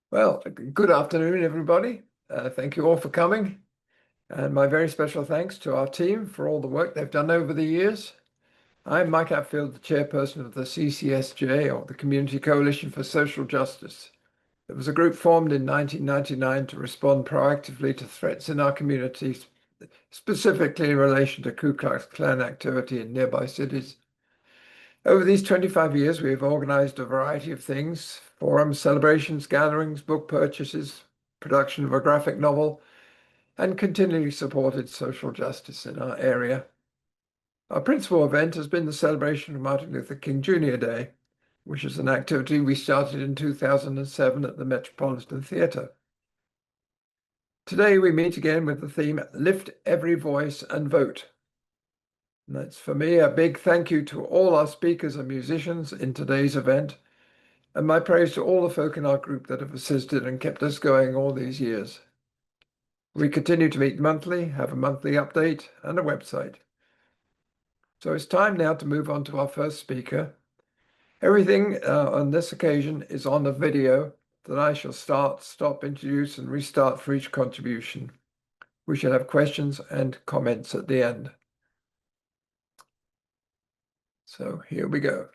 Well, good afternoon, everybody. Thank you all for coming. And my very special thanks to our team for all the work they've done over the years. I'm Mike Hatfield, the chairperson of the CCSJ, or the Community Coalition for Social Justice. It was a group formed in 1999 to respond proactively to threats in our communities, specifically in relation to Ku Klux Klan activity in nearby cities. Over these 25 years, we have organized a variety of things: forums, celebrations, gatherings, book purchases, production of a graphic novel, and continually supported social justice in our area. Our principal event has been the celebration of Martin Luther King Jr. Day, which is an activity we started in 2007 at the Metropolitan Theatre. Today, we meet again with the theme Lift Every Voice and Vote. And that's, for me, a big thank you to all our speakers and musicians in today's event, and my praise to all the folk in our group that have assisted and kept us going all these years. We continue to meet monthly, have a monthly update, and a website. So it's time now to move on to our first speaker. Everything on this occasion is on the video that I shall start, stop, introduce, and restart for each contribution. We shall have questions and comments at the end. So here we go.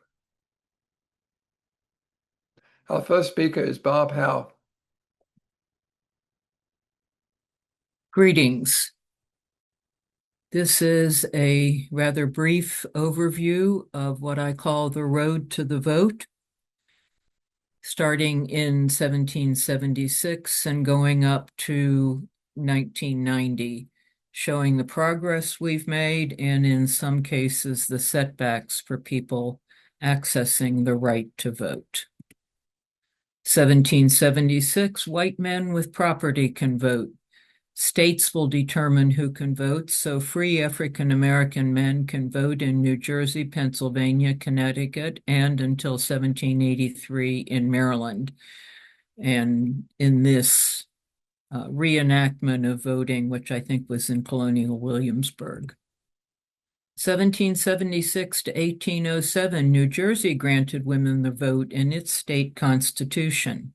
Our first speaker is Barb Howe. Greetings. This is a rather brief overview of what I call the road to the vote, starting in 1776 and going up to 1990, showing the progress we've made and in some cases the setbacks for people accessing the right to vote. 1776, white men with property can vote. States will determine who can vote, so free African-American men can vote in New Jersey, Pennsylvania, Connecticut, and until 1783 in Maryland. And in this reenactment of voting, which I think was in colonial Williamsburg. 1776 to 1807, New Jersey granted women the vote in its state constitution.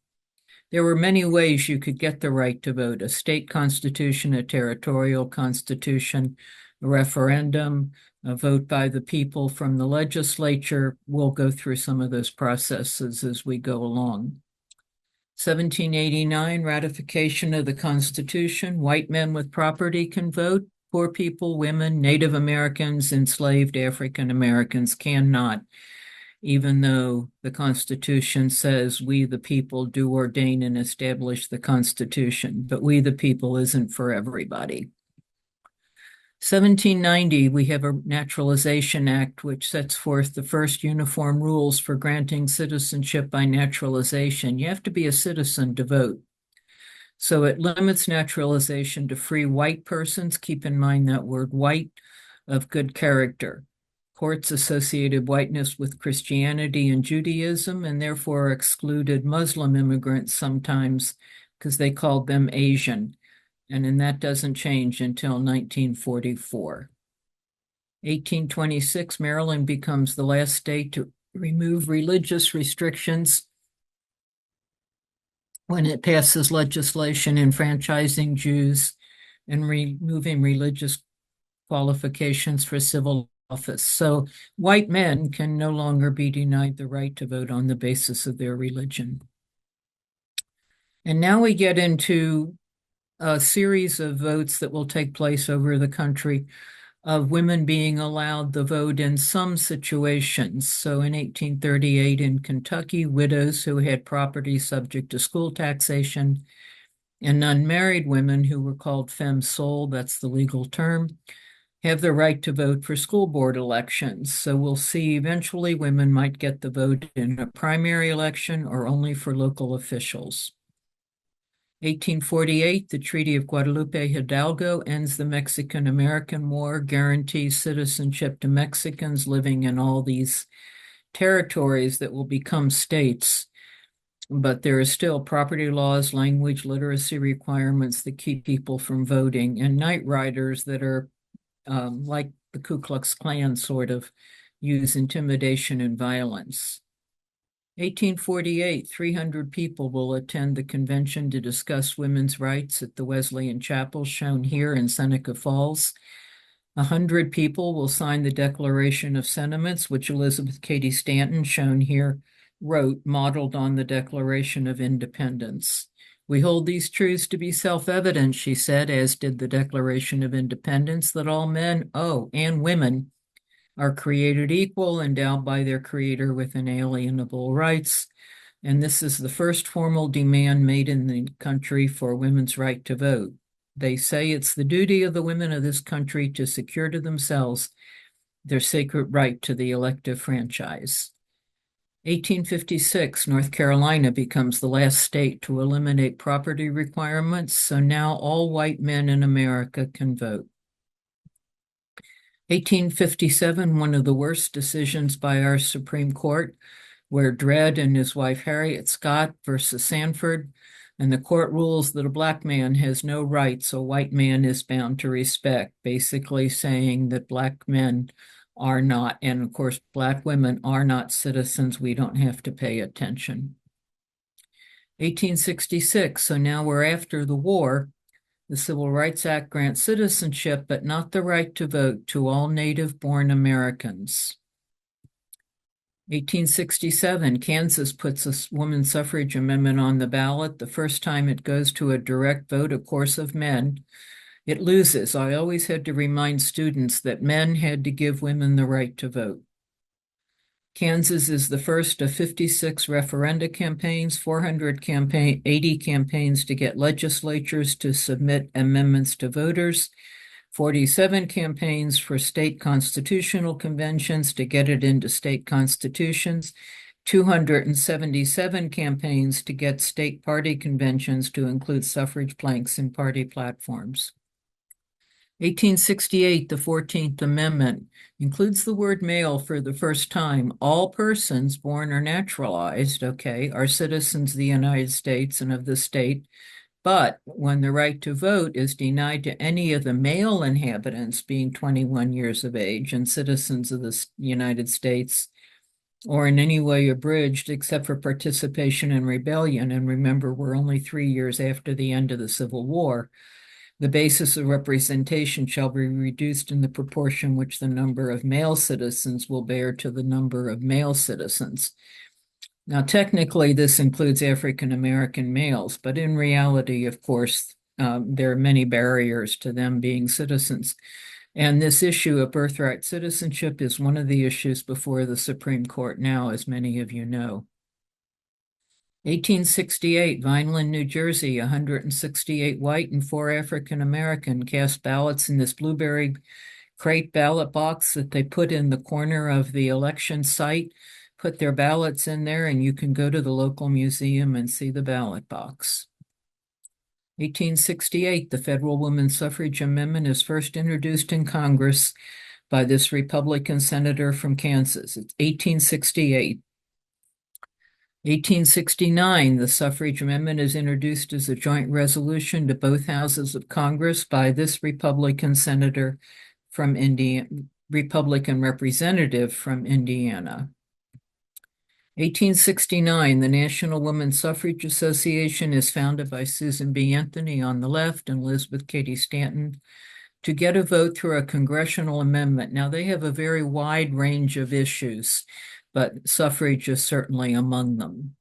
There were many ways you could get the right to vote: a state constitution, a territorial constitution, a referendum, a vote by the people from the legislature. We'll go through some of those processes as we go along. 1789, ratification of the Constitution. White men with property can vote. Poor people, women, Native Americans, enslaved African Americans cannot, even though the Constitution says we the people do ordain and establish the Constitution, but we the people isn't for everybody. 1790, we have a Naturalization Act which sets forth the first uniform rules for granting citizenship by naturalization. You have to be a citizen to vote. So it limits naturalization to free white persons. Keep in mind that word white, of good character. Courts associated whiteness with Christianity and Judaism and therefore excluded Muslim immigrants sometimes because they called them Asian. And that doesn't change until 1944. 1826, Maryland becomes the last state to remove religious restrictions when it passes legislation enfranchising Jews and removing religious qualifications for civil office. So white men can no longer be denied the right to vote on the basis of their religion. And now we get into a series of votes that will take place over the country of women being allowed the vote in some situations. So in 1838 in Kentucky, widows who had property subject to school taxation and unmarried women who were called femmes seules, that's the legal term, have the right to vote for school board elections. So we'll see eventually women might get the vote in a primary election or only for local officials. 1848, the Treaty of Guadalupe Hidalgo ends the Mexican-American War, guarantees citizenship to Mexicans living in all these territories that will become states. But there are still property laws, language, literacy requirements that keep people from voting, and night riders that are like the Ku Klux Klan sort of use intimidation and violence. 1848, 300 people will attend the convention to discuss women's rights at the Wesleyan Chapel, shown here in Seneca Falls. 100 people will sign the Declaration of Sentiments, which Elizabeth Cady Stanton, shown here, wrote, modeled on the Declaration of Independence. We hold these truths to be self-evident, she said, as did the Declaration of Independence, that all men, and women, are created equal, endowed by their Creator with inalienable rights. And this is the first formal demand made in the country for women's right to vote. They say it's the duty of the women of this country to secure to themselves their sacred right to the elective franchise. 1856, North Carolina becomes the last state to eliminate property requirements, so now all white men in America can vote. 1857, one of the worst decisions by our Supreme Court, where Dred and his wife Harriet Scott versus Sanford, and the court rules that a black man has no rights a white man is bound to respect, basically saying that black men are not, and of course, black women are not citizens. We don't have to pay attention. 1866, so now we're after the war. The Civil Rights Act grants citizenship, but not the right to vote to all native-born Americans. 1867, Kansas puts a women's suffrage amendment on the ballot. The first time it goes to a direct vote, of course, of men. It loses. I always had to remind students that men had to give women the right to vote. Kansas is the first of 56 referenda campaigns, 80 campaigns to get legislatures to submit amendments to voters, 47 campaigns for state constitutional conventions to get it into state constitutions, 277 campaigns to get state party conventions to include suffrage planks in party platforms. 1868, the 14th Amendment includes the word male for the first time. All persons born or naturalized, are citizens of the United States and of the state. But when the right to vote is denied to any of the male inhabitants being 21 years of age and citizens of the United States, or in any way abridged except for participation in rebellion, and remember, we're only 3 years after the end of the Civil War, the basis of representation shall be reduced in the proportion which the number of male citizens will bear to the number of male citizens. Now, technically, this includes African American males, but in reality, of course, there are many barriers to them being citizens. And this issue of birthright citizenship is one of the issues before the Supreme Court now, as many of you know. 1868, Vineland, New Jersey, 168 white and 4 African American cast ballots in this blueberry crate ballot box that they put in the corner of the election site, put their ballots in there, and you can go to the local museum and see the ballot box. 1868, the federal women's suffrage amendment is first introduced in Congress by this Republican senator from Kansas. It's 1868. 1869, the suffrage amendment is introduced as a joint resolution to both houses of Congress by this Republican senator from Indiana, Republican representative from Indiana. 1869, the National Women's Suffrage Association is founded by Susan B. Anthony on the left and Elizabeth Cady Stanton to get a vote through a congressional amendment. Now, they have a very wide range of issues, but suffrage is certainly among them.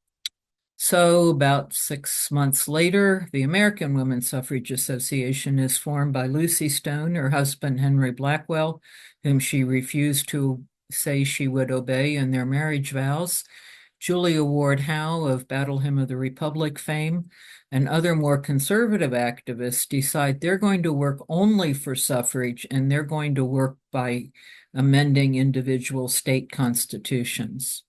So about 6 months later, the American Women's Suffrage Association is formed by Lucy Stone, her husband Henry Blackwell, whom she refused to say she would obey in their marriage vows, Julia Ward Howe of Battle Hymn of the Republic fame, and other more conservative activists decide they're going to work only for suffrage and they're going to work by amending individual state constitutions.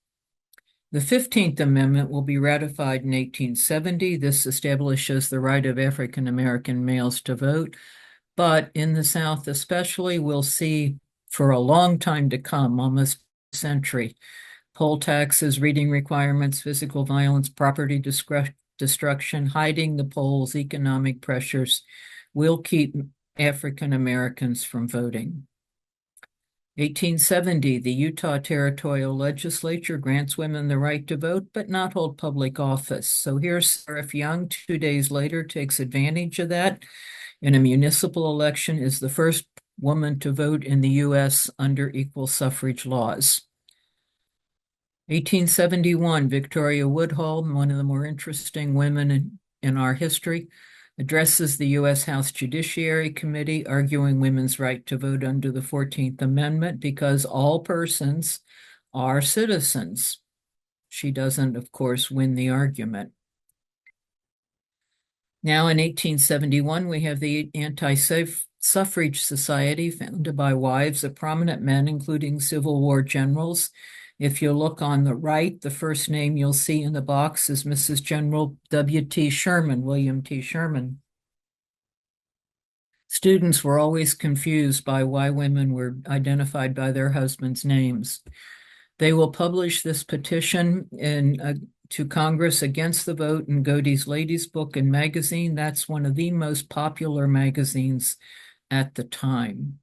The 15th Amendment will be ratified in 1870. This establishes the right of African American males to vote, but in the South especially, we'll see for a long time to come, almost a century, poll taxes, reading requirements, physical violence, property destruction, hiding the polls, economic pressures will keep African Americans from voting. 1870, the Utah Territorial Legislature grants women the right to vote but not hold public office. So here's Sarah Young, 2 days later, takes advantage of that in a municipal election, is the first woman to vote in the U.S. under equal suffrage laws. 1871, Victoria Woodhull, one of the more interesting women in our history, addresses the U.S. House Judiciary Committee, arguing women's right to vote under the 14th Amendment because all persons are citizens. She doesn't, of course, win the argument. Now in 1871, we have the Anti-Suffrage Society, founded by wives of prominent men, including Civil War generals. If you look on the right, the first name you'll see in the box is Mrs. General W.T. Sherman, William T. Sherman. Students were always confused by why women were identified by their husbands' names. They will publish this petition to Congress against the vote in Godey's Ladies Book and Magazine. That's one of the most popular magazines at the time.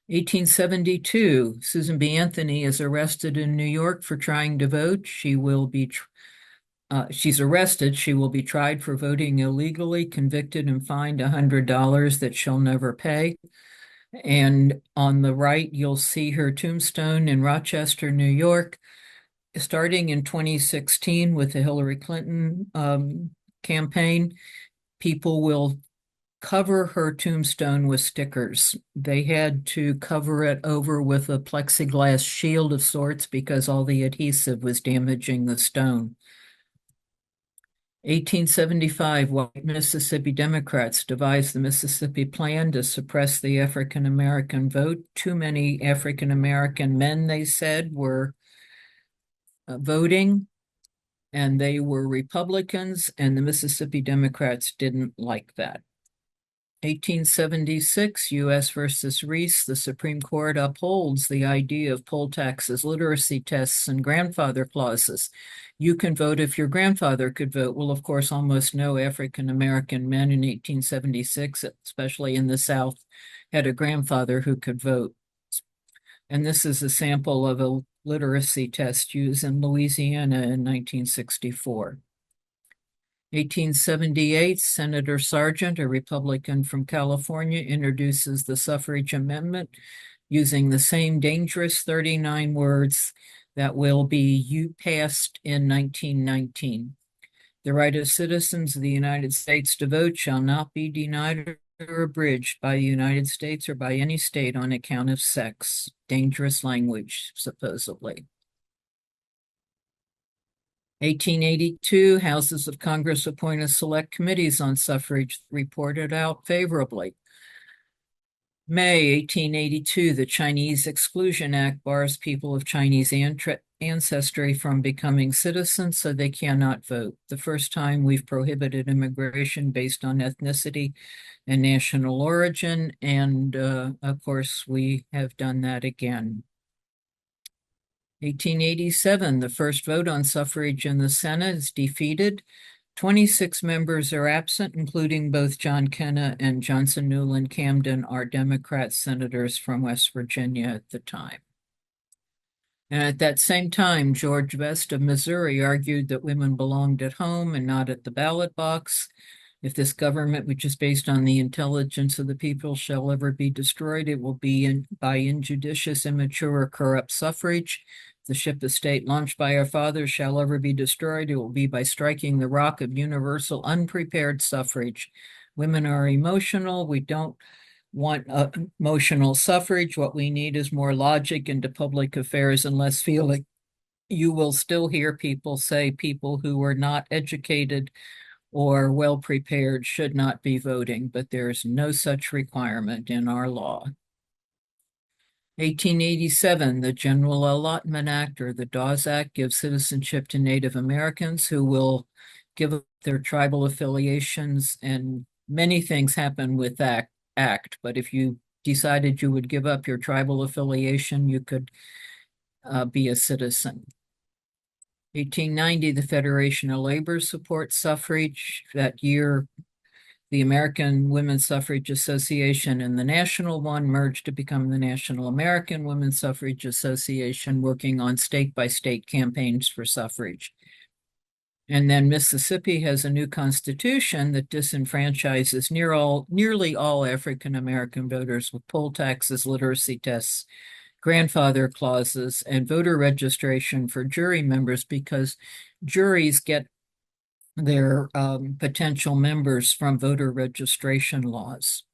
1872, Susan B. Anthony is arrested in New York for trying to vote. She's arrested. She will be tried for voting illegally, convicted, and fined $100 that she'll never pay. And on the right, you'll see her tombstone in Rochester, New York. Starting in 2016 with the Hillary Clinton campaign, people will cover her tombstone with stickers. They had to cover it over with a plexiglass shield of sorts because all the adhesive was damaging the stone. 1875, white Mississippi Democrats devised the Mississippi Plan to suppress the African American vote. Too many African American men, they said, were voting, and they were Republicans, and the Mississippi Democrats didn't like that. 1876, U.S. versus Reese, the Supreme Court upholds the idea of poll taxes, literacy tests, and grandfather clauses. You can vote if your grandfather could vote. Well, of course, almost no African American men in 1876, especially in the South, had a grandfather who could vote. And this is a sample of a literacy test used in Louisiana in 1964. 1878, Senator Sargent, a Republican from California, introduces the suffrage amendment using the same dangerous 39 words that will be passed in 1919. The right of citizens of the United States to vote shall not be denied or abridged by the United States or by any state on account of sex. Dangerous language, supposedly. 1882, Houses of Congress appointed select committees on suffrage, reported out favorably. May 1882, the Chinese Exclusion Act bars people of Chinese ancestry from becoming citizens, so they cannot vote. The first time we've prohibited immigration based on ethnicity and national origin, and of course, we have done that again. 1887, the first vote on suffrage in the Senate is defeated. 26 members are absent, including both John Kenna and Johnson Newland Camden, are Democrat senators from West Virginia at the time. And at that same time, George Vest of Missouri argued that women belonged at home and not at the ballot box. If this government, which is based on the intelligence of the people, shall ever be destroyed, it will be by injudicious, immature, or corrupt suffrage. If the ship of state launched by our fathers shall ever be destroyed, it will be by striking the rock of universal, unprepared suffrage. Women are emotional. We don't want emotional suffrage. What we need is more logic into public affairs and less feeling. You will still hear people say people who are not educated or well prepared should not be voting, but there's no such requirement in our law. 1887, the General Allotment Act, or the Dawes Act, gives citizenship to Native Americans who will give up their tribal affiliations, and many things happen with that act, but if you decided you would give up your tribal affiliation, you could be a citizen. 1890, the Federation of Labor supports suffrage. That year, The American Women's Suffrage Association and the national one merged to become the National American Women's Suffrage Association, working on state-by-state campaigns for suffrage. And then Mississippi has a new constitution that disenfranchises nearly all African American voters with poll taxes, literacy tests, grandfather clauses, and voter registration for jury members, because juries get their potential members from voter registration laws.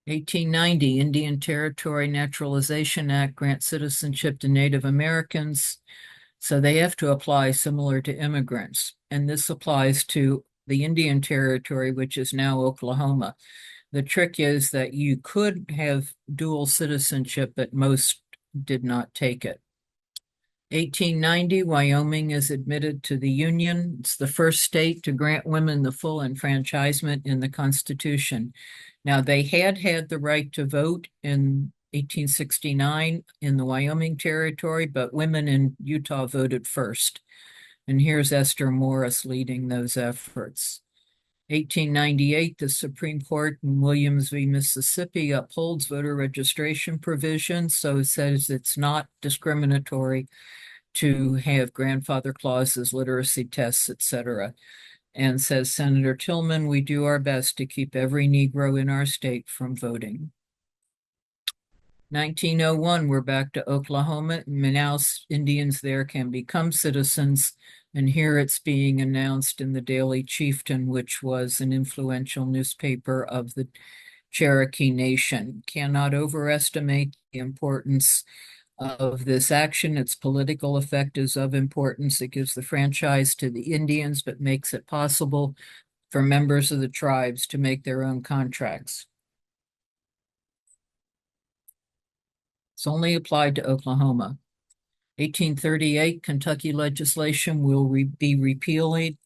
1890 Indian Territory Naturalization Act grants citizenship to Native Americans. So they have to apply similar to immigrants. And this applies to the Indian Territory, which is now Oklahoma. The trick is that you could have dual citizenship, but most did not take it. 1890, Wyoming is admitted to the Union. It's the first state to grant women the full enfranchisement in the Constitution. Now, they had the right to vote in 1869 in the Wyoming Territory, but women in Utah voted first. And here's Esther Morris leading those efforts. 1898, the Supreme Court in Williams v. Mississippi upholds voter registration provisions, so it says it's not discriminatory to have grandfather clauses, literacy tests, etc., and says, Senator Tillman, we do our best to keep every Negro in our state from voting. 1901, we're back to Oklahoma. Now Indians there can become citizens, and here it's being announced in the Daily Chieftain, which was an influential newspaper of the Cherokee Nation. Cannot overestimate the importance of this action. Its political effect is of importance. It gives the franchise to the Indians, but makes it possible for members of the tribes to make their own contracts. It's only applied to Oklahoma. 1838, Kentucky legislation will be repealed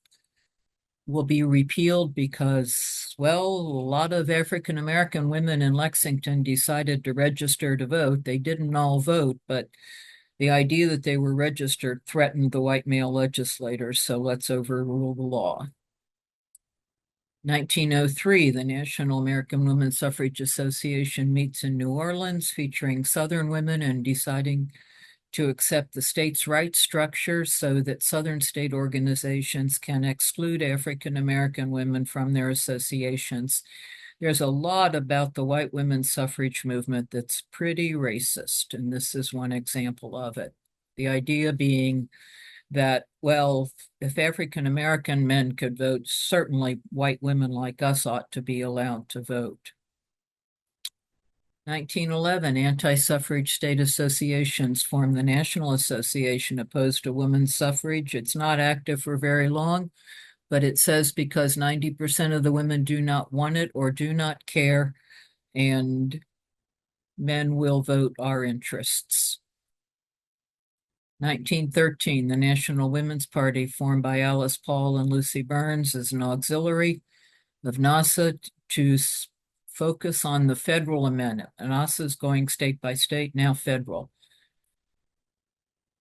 because, well, a lot of African American women in Lexington decided to register to vote. They didn't all vote, but the idea that they were registered threatened the white male legislators, so let's overrule the law. 1903, the National American Women's Suffrage Association meets in New Orleans, featuring Southern women and deciding to accept the states' rights structure so that Southern state organizations can exclude African American women from their associations. There's a lot about the white women's suffrage movement that's pretty racist, and this is one example of it. The idea being that, well, if African American men could vote, certainly white women like us ought to be allowed to vote. 1911, anti-suffrage state associations form the National Association opposed to women's suffrage. It's not active for very long, but it says because 90% of the women do not want it or do not care, and men will vote our interests. 1913, the National Women's Party, formed by Alice Paul and Lucy Burns, as an auxiliary of NASA to focus on the federal amendment. NASA is going state by state, now federal.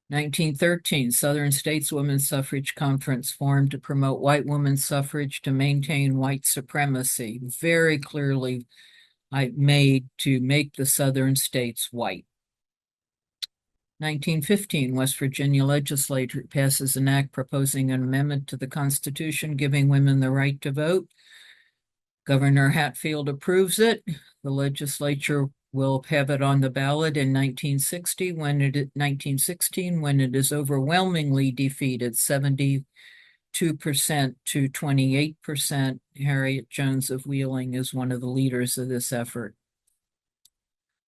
1913, Southern States Women's Suffrage Conference formed to promote white women's suffrage to maintain white supremacy, very clearly made to make the Southern states white. 1915, West Virginia legislature passes an act proposing an amendment to the Constitution giving women the right to vote. Governor Hatfield approves it. The legislature will have it on the ballot in 1916 when it is overwhelmingly defeated, 72% to 28%. Harriet Jones of Wheeling is one of the leaders of this effort.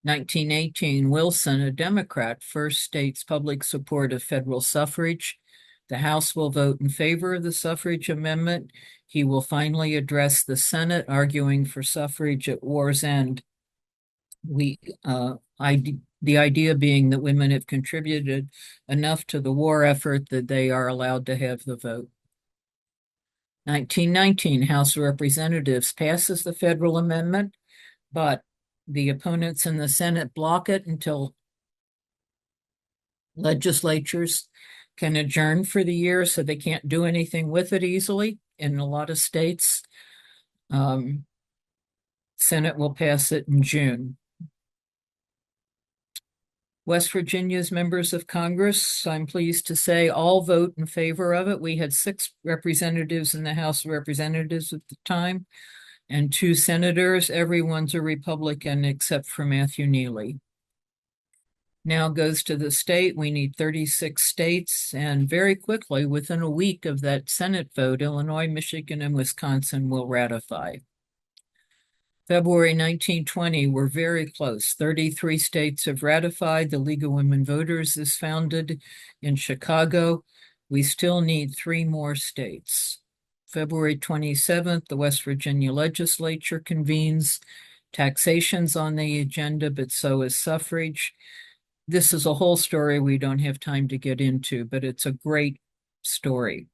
1918, Wilson, a Democrat, first states public support of federal suffrage. The House will vote in favor of the suffrage amendment. He will finally address the Senate, arguing for suffrage at war's end. The idea being that women have contributed enough to the war effort that they are allowed to have the vote. 1919, House of Representatives passes the federal amendment, but the opponents in the Senate block it until legislatures can adjourn for the year, so they can't do anything with it easily in a lot of states. Senate will pass it in June. West Virginia's members of Congress, I'm pleased to say, all vote in favor of it. We had 6 representatives in the House of Representatives at the time and 2 senators. Everyone's a Republican except for Matthew Neely. Now goes to the state. We need 36 states, and very quickly, within a week of that Senate vote, Illinois, Michigan, and Wisconsin will ratify. February 1920, we're very close. 33 states have ratified. The League of Women Voters is founded in Chicago. We still need 3 more states. February 27th, the West Virginia legislature convenes. Taxation's on the agenda, but so is suffrage. This is a whole story we don't have time to get into, but it's a great story.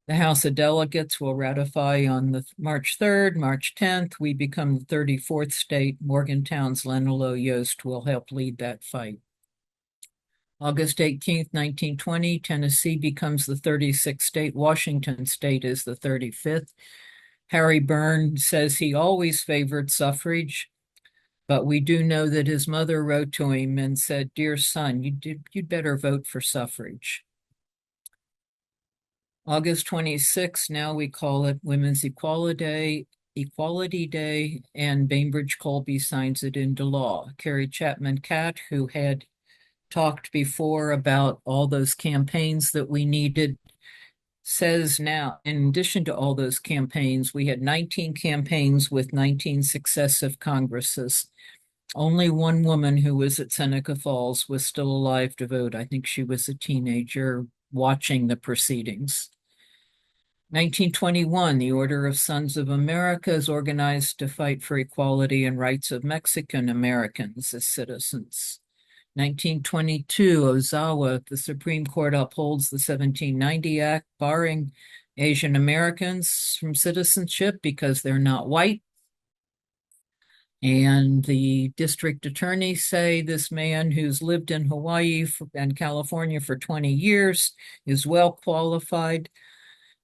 The House of Delegates will ratify on March 3rd, March 10th. We become the 34th state. Morgantown's Lenelo Yost will help lead that fight. August 18th, 1920, Tennessee becomes the 36th state. Washington state is the 35th. Harry Byrne says he always favored suffrage, but we do know that his mother wrote to him and said, "Dear son, you'd better vote for suffrage." August 26th, now we call it Women's Equality Day, and Bainbridge Colby signs it into law. Carrie Chapman Catt, who had talked before about all those campaigns that we needed, says now, in addition to all those campaigns, we had 19 campaigns with 19 successive Congresses. Only one woman who was at Seneca Falls was still alive to vote. I think she was a teenager watching the proceedings. 1921, the Order of Sons of America is organized to fight for equality and rights of Mexican Americans as citizens. 1922, Ozawa, the Supreme Court upholds the 1790 Act, barring Asian Americans from citizenship because they're not white. And the district attorneys say this man who's lived in Hawaii and California for 20 years is well qualified,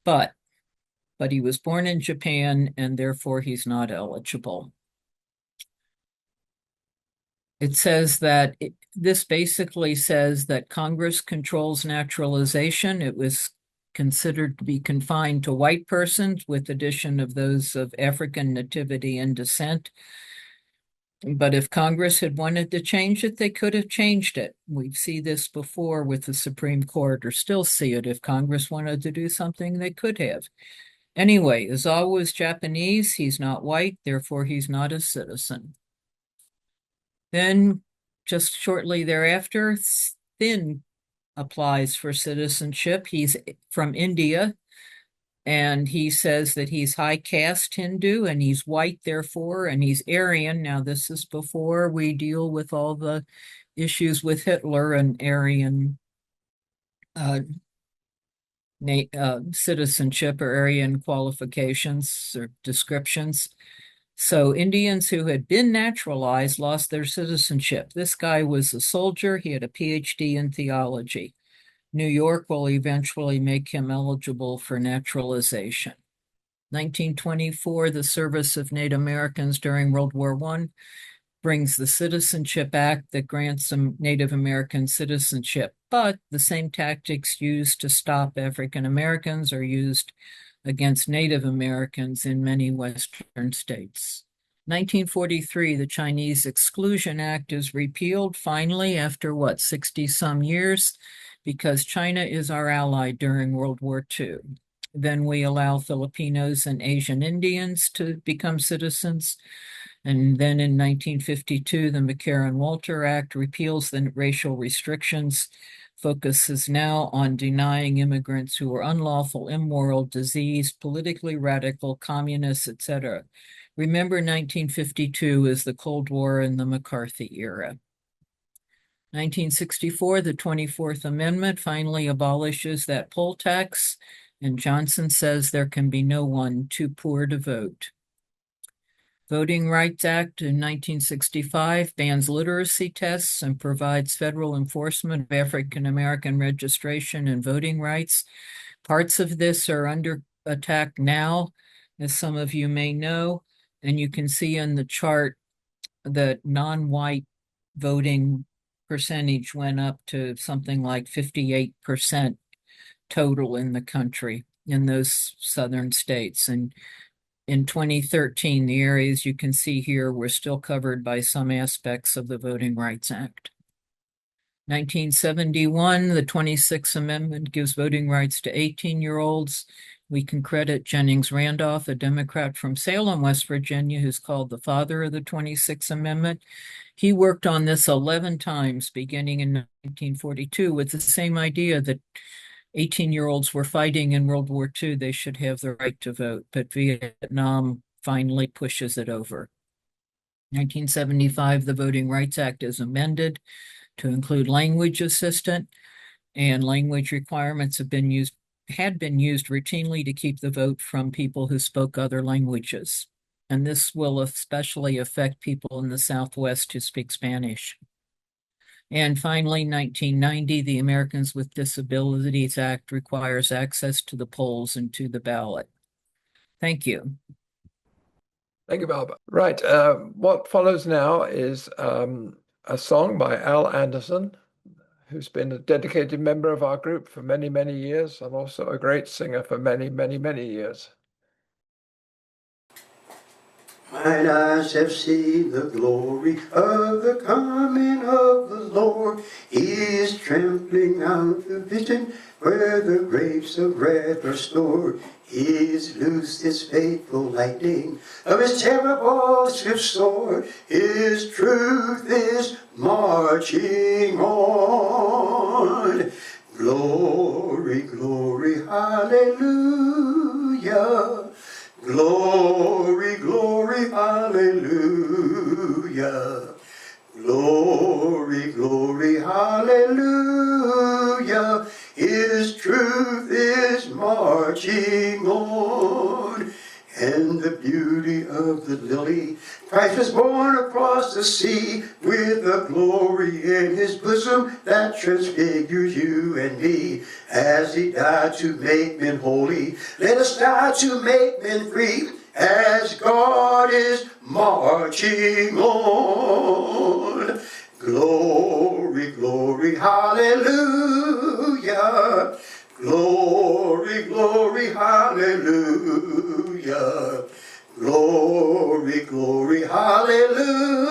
but he was born in Japan and therefore he's not eligible. It says that this basically says that Congress controls naturalization. It was considered to be confined to white persons with addition of those of African nativity and descent. But if Congress had wanted to change it, they could have changed it. We see this before with the Supreme Court, or still see it. If Congress wanted to do something, they could have. Anyway, Ozawa is Japanese. He's not white, therefore he's not a citizen. Then, just shortly thereafter, Thin applies for citizenship. He's from India, and he says that he's high caste Hindu and he's white, therefore, and he's Aryan. Now, this is before we deal with all the issues with Hitler and Aryan citizenship or Aryan qualifications or descriptions. So Indians who had been naturalized lost their citizenship. This guy was a soldier. He had a PhD in theology. New York will eventually make him eligible for naturalization. 1924, the service of Native Americans during World War I brings the Citizenship Act that grants some Native American citizenship, but the same tactics used to stop African Americans are used against Native Americans in many Western states. 1943, the Chinese Exclusion Act is repealed finally after 60 some years, because China is our ally during World War II. Then we allow Filipinos and Asian Indians to become citizens. And then in 1952, the McCarran-Walter Act repeals the racial restrictions, focuses now on denying immigrants who are unlawful, immoral, diseased, politically radical, communists, etc. Remember, 1952 is the Cold War and the McCarthy era. 1964, the 24th Amendment finally abolishes that poll tax, and Johnson says there can be no one too poor to vote. Voting Rights Act in 1965 bans literacy tests and provides federal enforcement of African American registration and voting rights. Parts of this are under attack now. as some of you may know. And you can see in the chart that non-white voting percentage went up to something like 58% total in the country in those southern states. And in 2013, the areas you can see here were still covered by some aspects of the Voting Rights Act. 1971, the 26th Amendment gives voting rights to 18-year-olds. We can credit Jennings Randolph, a Democrat from Salem, West Virginia, who's called the father of the 26th Amendment. He worked on this 11 times, beginning in 1942, with the same idea that 18-year-olds were fighting in World War II. They should have the right to vote, but Vietnam finally pushes it over. 1975, the Voting Rights Act is amended to include language assistant, and language requirements had been used routinely to keep the vote from people who spoke other languages. And this will especially affect people in the Southwest who speak Spanish. And finally, 1990, the Americans with Disabilities Act requires access to the polls and to the ballot. Thank you. Thank you, Barbara. Right. What follows now is a song by Al Anderson, who's been a dedicated member of our group for many, many years, and also a great singer for many, many, many years. Mine eyes have seen the glory of the coming of the Lord. He is trampling out the vision where the grapes of wrath are stored. He is loosed his faithful lightning of his terrible swift sword. His truth is marching on. Glory, glory, hallelujah. Glory, glory, hallelujah. Glory, glory, hallelujah. His truth is marching on. And the beauty of the lily, Christ was born across the sea with the glory in his bosom that transfigures you and me. As he died to make men holy, let us die to make men free. As God is marching on. Glory, glory, hallelujah. Glory, glory, hallelujah. Glory, glory, hallelujah.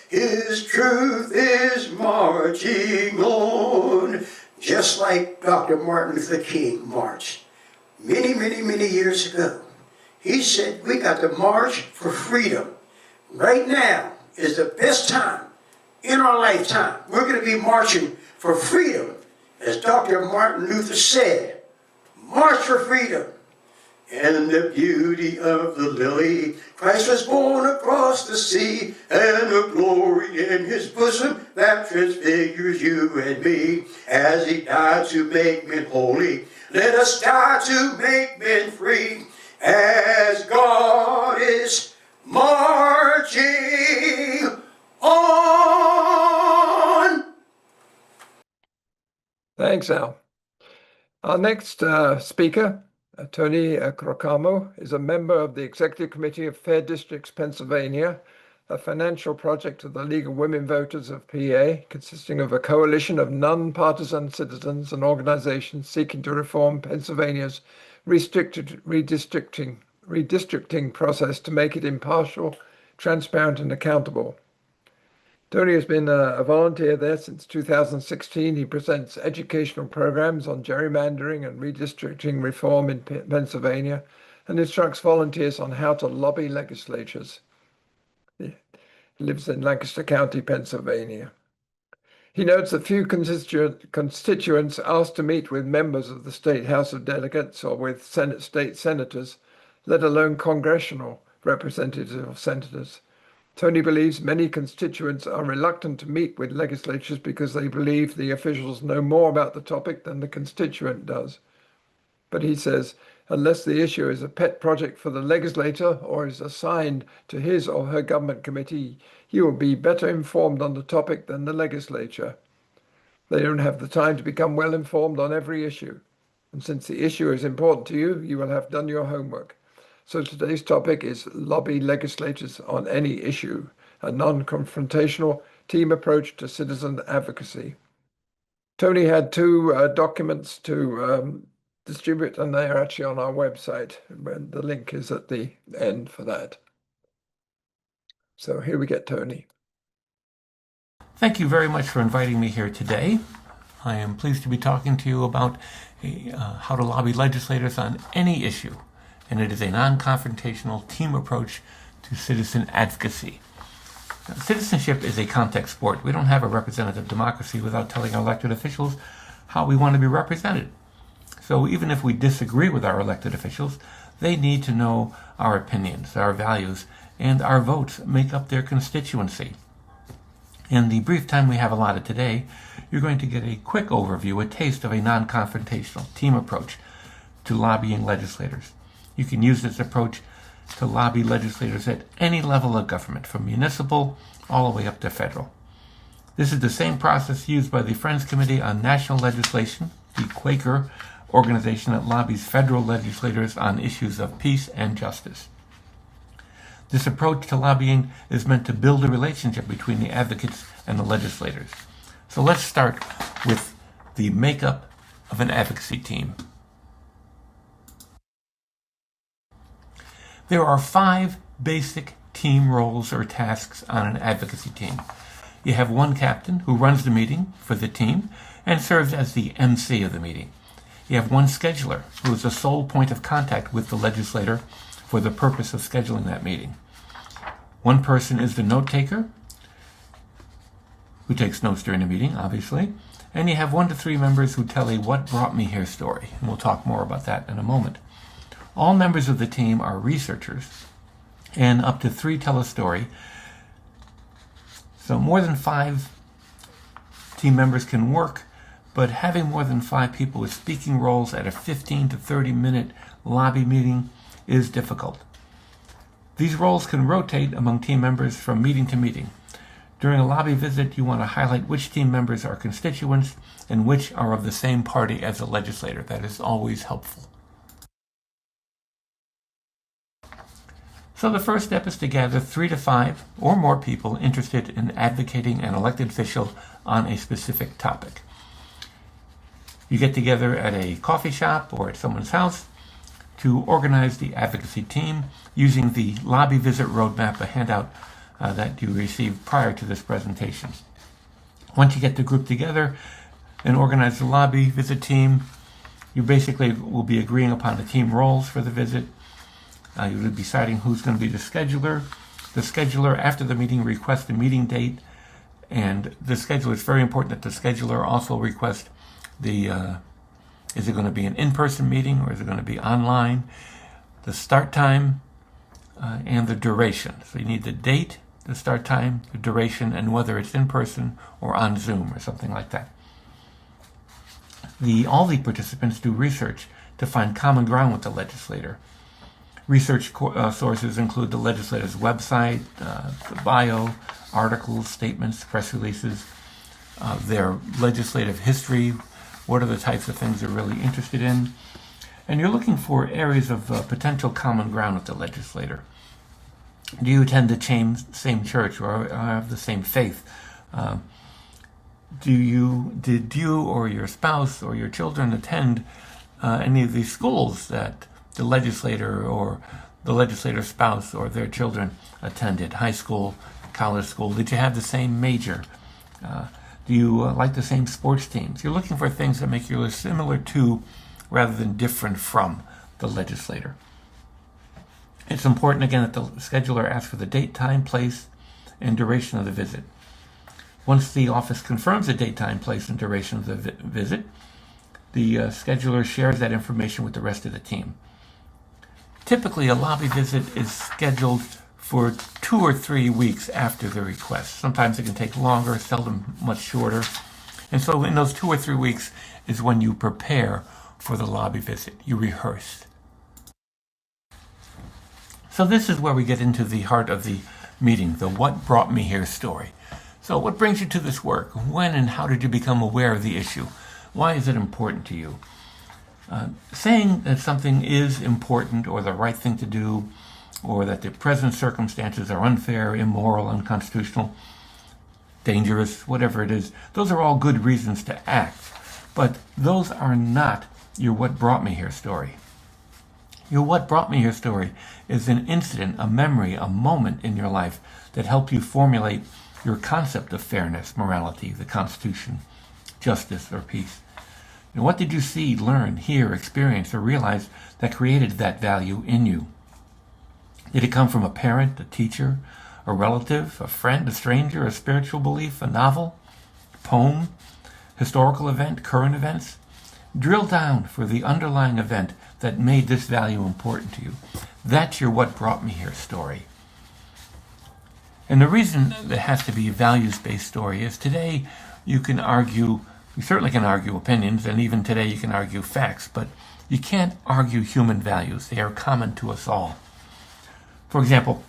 His truth is marching on. Just like Dr. Martin Luther King marched many, many, many years ago. He said, we got to march for freedom. Right now is the best time in our lifetime. We're going to be marching for freedom. As Dr. Martin Luther said, march for freedom. And the beauty of the lily, Christ was born across the sea, and the glory in his bosom that transfigures you and me. As he died to make men holy, let us die to make men free. As God is marching on. Thanks, Al. Our next speaker, Tony Crocamo, is a member of the Executive Committee of Fair Districts, Pennsylvania, a financial project of the League of Women Voters of PA, consisting of a coalition of non-partisan citizens and organizations seeking to reform Pennsylvania's redistricting process to make it impartial, transparent, and accountable. Tony has been a volunteer there since 2016. He presents educational programs on gerrymandering and redistricting reform in Pennsylvania and instructs volunteers on how to lobby legislatures. He lives in Lancaster County, Pennsylvania. He notes that few constituents asked to meet with members of the State House of Delegates or with state senators, let alone congressional representatives or senators. Tony believes many constituents are reluctant to meet with legislatures because they believe the officials know more about the topic than the constituent does. But he says, unless the issue is a pet project for the legislator or is assigned to his or her government committee, he will be better informed on the topic than the legislature. They don't have the time to become well informed on every issue. And since the issue is important to you, you will have done your homework. So today's topic is lobby legislators on any issue, a non-confrontational team approach to citizen advocacy. Tony had two documents to distribute, and they are actually on our website. The link is at the end for that. So here we get Tony. Thank you very much for inviting me here today. I am pleased to be talking to you about how to lobby legislators on any issue, and it is a non-confrontational team approach to citizen advocacy. Now, citizenship is a context sport. We don't have a representative democracy without telling our elected officials how we want to be represented. So even if we disagree with our elected officials, they need to know our opinions, our values, and our votes make up their constituency. In the brief time we have allotted today, you're going to get a quick overview, a taste of a non-confrontational team approach to lobbying legislators. You can use this approach to lobby legislators at any level of government, from municipal all the way up to federal. This is the same process used by the Friends Committee on National Legislation, the Quaker organization that lobbies federal legislators on issues of peace and justice. This approach to lobbying is meant to build a relationship between the advocates and the legislators. So let's start with the makeup of an advocacy team. There are 5 basic team roles or tasks on an advocacy team. You have one captain who runs the meeting for the team and serves as the MC of the meeting. You have one scheduler who is the sole point of contact with the legislator for the purpose of scheduling that meeting. One person is the note taker, who takes notes during the meeting, obviously, and you have 1 to 3 members who tell a what brought me here story, and we'll talk more about that in a moment. All members of the team are researchers, and up to 3 tell a story. So more than 5 team members can work, but having more than 5 people with speaking roles at a 15 to 30-minute lobby meeting is difficult. These roles can rotate among team members from meeting to meeting. During a lobby visit, you want to highlight which team members are constituents and which are of the same party as the legislator. That is always helpful. So the first step is to gather 3 to 5 or more people interested in advocating an elected official on a specific topic. You get together at a coffee shop or at someone's house to organize the advocacy team using the lobby visit roadmap, a handout that you received prior to this presentation. Once you get the group together and organize the lobby visit team, you basically will be agreeing upon the team roles for the visit. You will be deciding who's going to be the scheduler. The scheduler, after the meeting, requests a meeting date, and the scheduler, it's very important that the scheduler also request is it going to be an in-person meeting or is it going to be online, the start time, and the duration. So you need the date, the start time, the duration, and whether it's in person or on Zoom or something like that. All the participants do research to find common ground with the legislator. Research sources include the legislator's website, the bio, articles, statements, press releases, their legislative history, what are the types of things they're really interested in, and you're looking for areas of potential common ground with the legislator. Do you attend the same church or have the same faith? Did you or your spouse or your children attend any of these schools that the legislator or the legislator's spouse or their children attended? High school, college school? Did you have the same major? Do you like the same sports teams? You're looking for things that make you similar to rather than different from the legislator. It's important, again, that the scheduler asks for the date, time, place, and duration of the visit. Once the office confirms the date, time, place, and duration of the visit, the scheduler shares that information with the rest of the team. Typically, a lobby visit is scheduled for 2 or 3 weeks after the request. Sometimes it can take longer, seldom much shorter. And so in those 2 or 3 weeks is when you prepare for the lobby visit. You rehearse. So this is where we get into the heart of the meeting, the what brought me here story. So what brings you to this work? When and how did you become aware of the issue? Why is it important to you? Saying that something is important or the right thing to do, or that the present circumstances are unfair, immoral, unconstitutional, dangerous, whatever it is, those are all good reasons to act. But those are not your what brought me here story. Your what brought me here story is an incident, a memory, a moment in your life that helped you formulate your concept of fairness, morality, the Constitution, justice, or peace. And what did you see, learn, hear, experience, or realize that created that value in you? Did it come from a parent, a teacher, a relative, a friend, a stranger, a spiritual belief, a novel, poem, historical event, current events? Drill down for the underlying event that made this value important to you. That's your what brought me here story. And the reason that has to be a values-based story is today you can argue, you certainly can argue opinions, and even today you can argue facts, but you can't argue human values. They are common to us all. For example,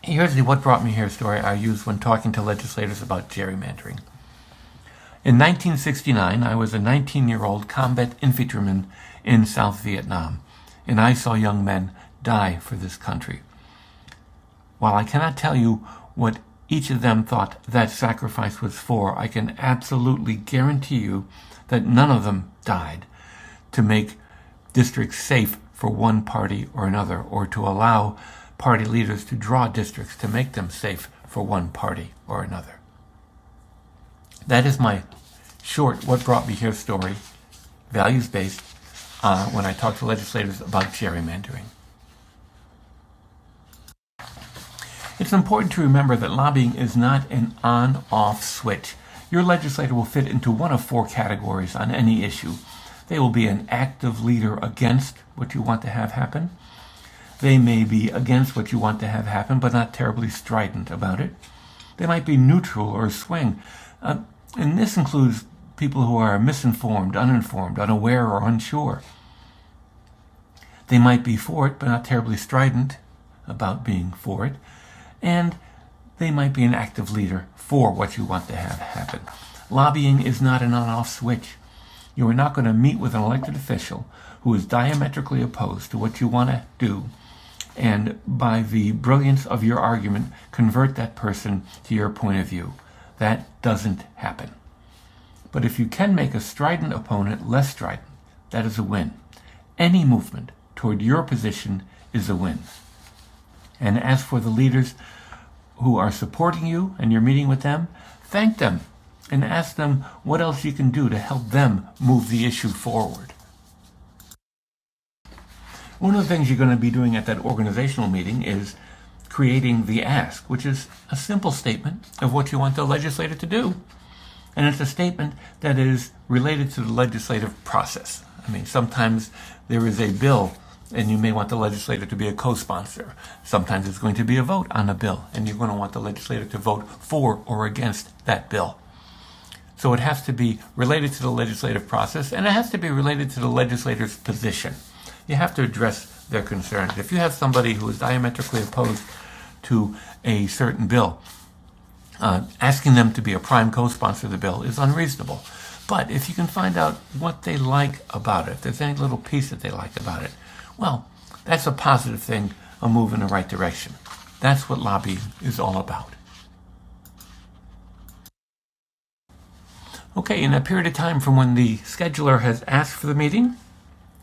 here's the what brought me here story I use when talking to legislators about gerrymandering. In 1969, I was a 19-year-old combat infantryman in South Vietnam, and I saw young men die for this country. While I cannot tell you what each of them thought that sacrifice was for, I can absolutely guarantee you that none of them died to make districts safe for one party or another, or to allow party leaders to draw districts to make them safe for one party or another. That is my short what brought me here story, values-based, when I talk to legislators about gerrymandering. It's important to remember that lobbying is not an on-off switch. Your legislator will fit into one of four categories on any issue. They will be an active leader against what you want to have happen. They may be against what you want to have happen, but not terribly strident about it. They might be neutral or swing. And this includes people who are misinformed, uninformed, unaware, or unsure. They might be for it, but not terribly strident about being for it. And they might be an active leader for what you want to have happen. Lobbying is not an on-off switch. You are not going to meet with an elected official who is diametrically opposed to what you want to do, and by the brilliance of your argument, convert that person to your point of view. That doesn't happen. But if you can make a strident opponent less strident, that is a win. Any movement toward your position is a win. And as for the leaders who are supporting you and you're meeting with them, thank them and ask them what else you can do to help them move the issue forward. One of the things you're going to be doing at that organizational meeting is creating the ask, which is a simple statement of what you want the legislator to do. And it's a statement that is related to the legislative process. I mean, sometimes there is a bill and you may want the legislator to be a co-sponsor. Sometimes it's going to be a vote on a bill, and you're going to want the legislator to vote for or against that bill. So it has to be related to the legislative process, and it has to be related to the legislator's position. You have to address their concerns. If you have somebody who is diametrically opposed to a certain bill, asking them to be a prime co-sponsor of the bill is unreasonable. But if you can find out what they like about it, if there's any little piece that they like about it, well, that's a positive thing, a move in the right direction. That's what lobbying is all about. Okay, in a period of time from when the scheduler has asked for the meeting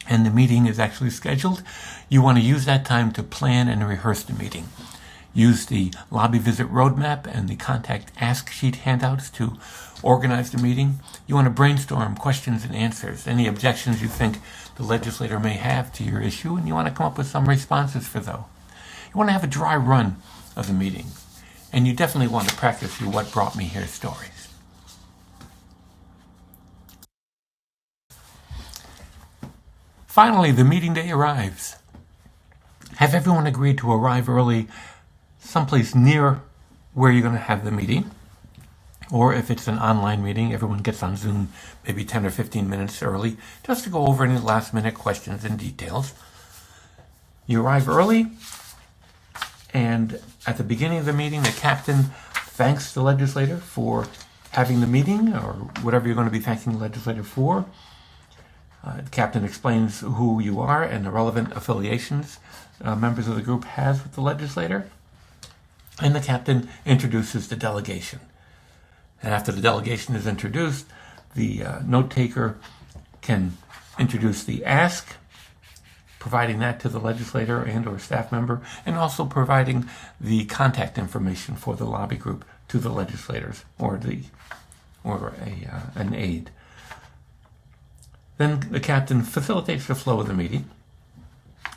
and the meeting is actually scheduled, you want to use that time to plan and rehearse the meeting. Use the lobby visit roadmap and the contact ask sheet handouts to organize the meeting. You want to brainstorm questions and answers, any objections you think the legislator may have to your issue, and you want to come up with some responses for those. You want to have a dry run of the meeting, and you definitely want to practice your what brought me here stories. Finally, the meeting day arrives. Have everyone agreed to arrive early someplace near where you're going to have the meeting? Or if it's an online meeting, everyone gets on Zoom maybe 10 or 15 minutes early just to go over any last-minute questions and details. You arrive early, and at the beginning of the meeting, the captain thanks the legislator for having the meeting, or whatever you're going to be thanking the legislator for. The captain explains who you are and the relevant affiliations members of the group has with the legislator. And the captain introduces the delegation. And after the delegation is introduced, the note taker can introduce the ask, providing that to the legislator and or staff member, and also providing the contact information for the lobby group to the legislators or an aide. Then the captain facilitates the flow of the meeting.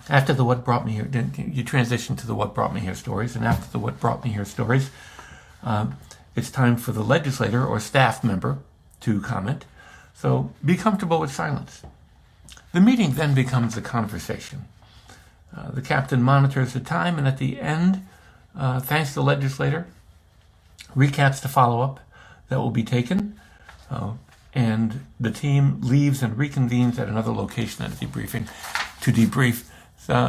After the what brought me here, you transition to the what brought me here stories, and after the what brought me here stories, it's time for the legislator or staff member to comment. So be comfortable with silence. The meeting then becomes a conversation. The captain monitors the time, and at the end, thanks the legislator, recaps the follow-up that will be taken, and the team leaves and reconvenes at another location at a debriefing to debrief.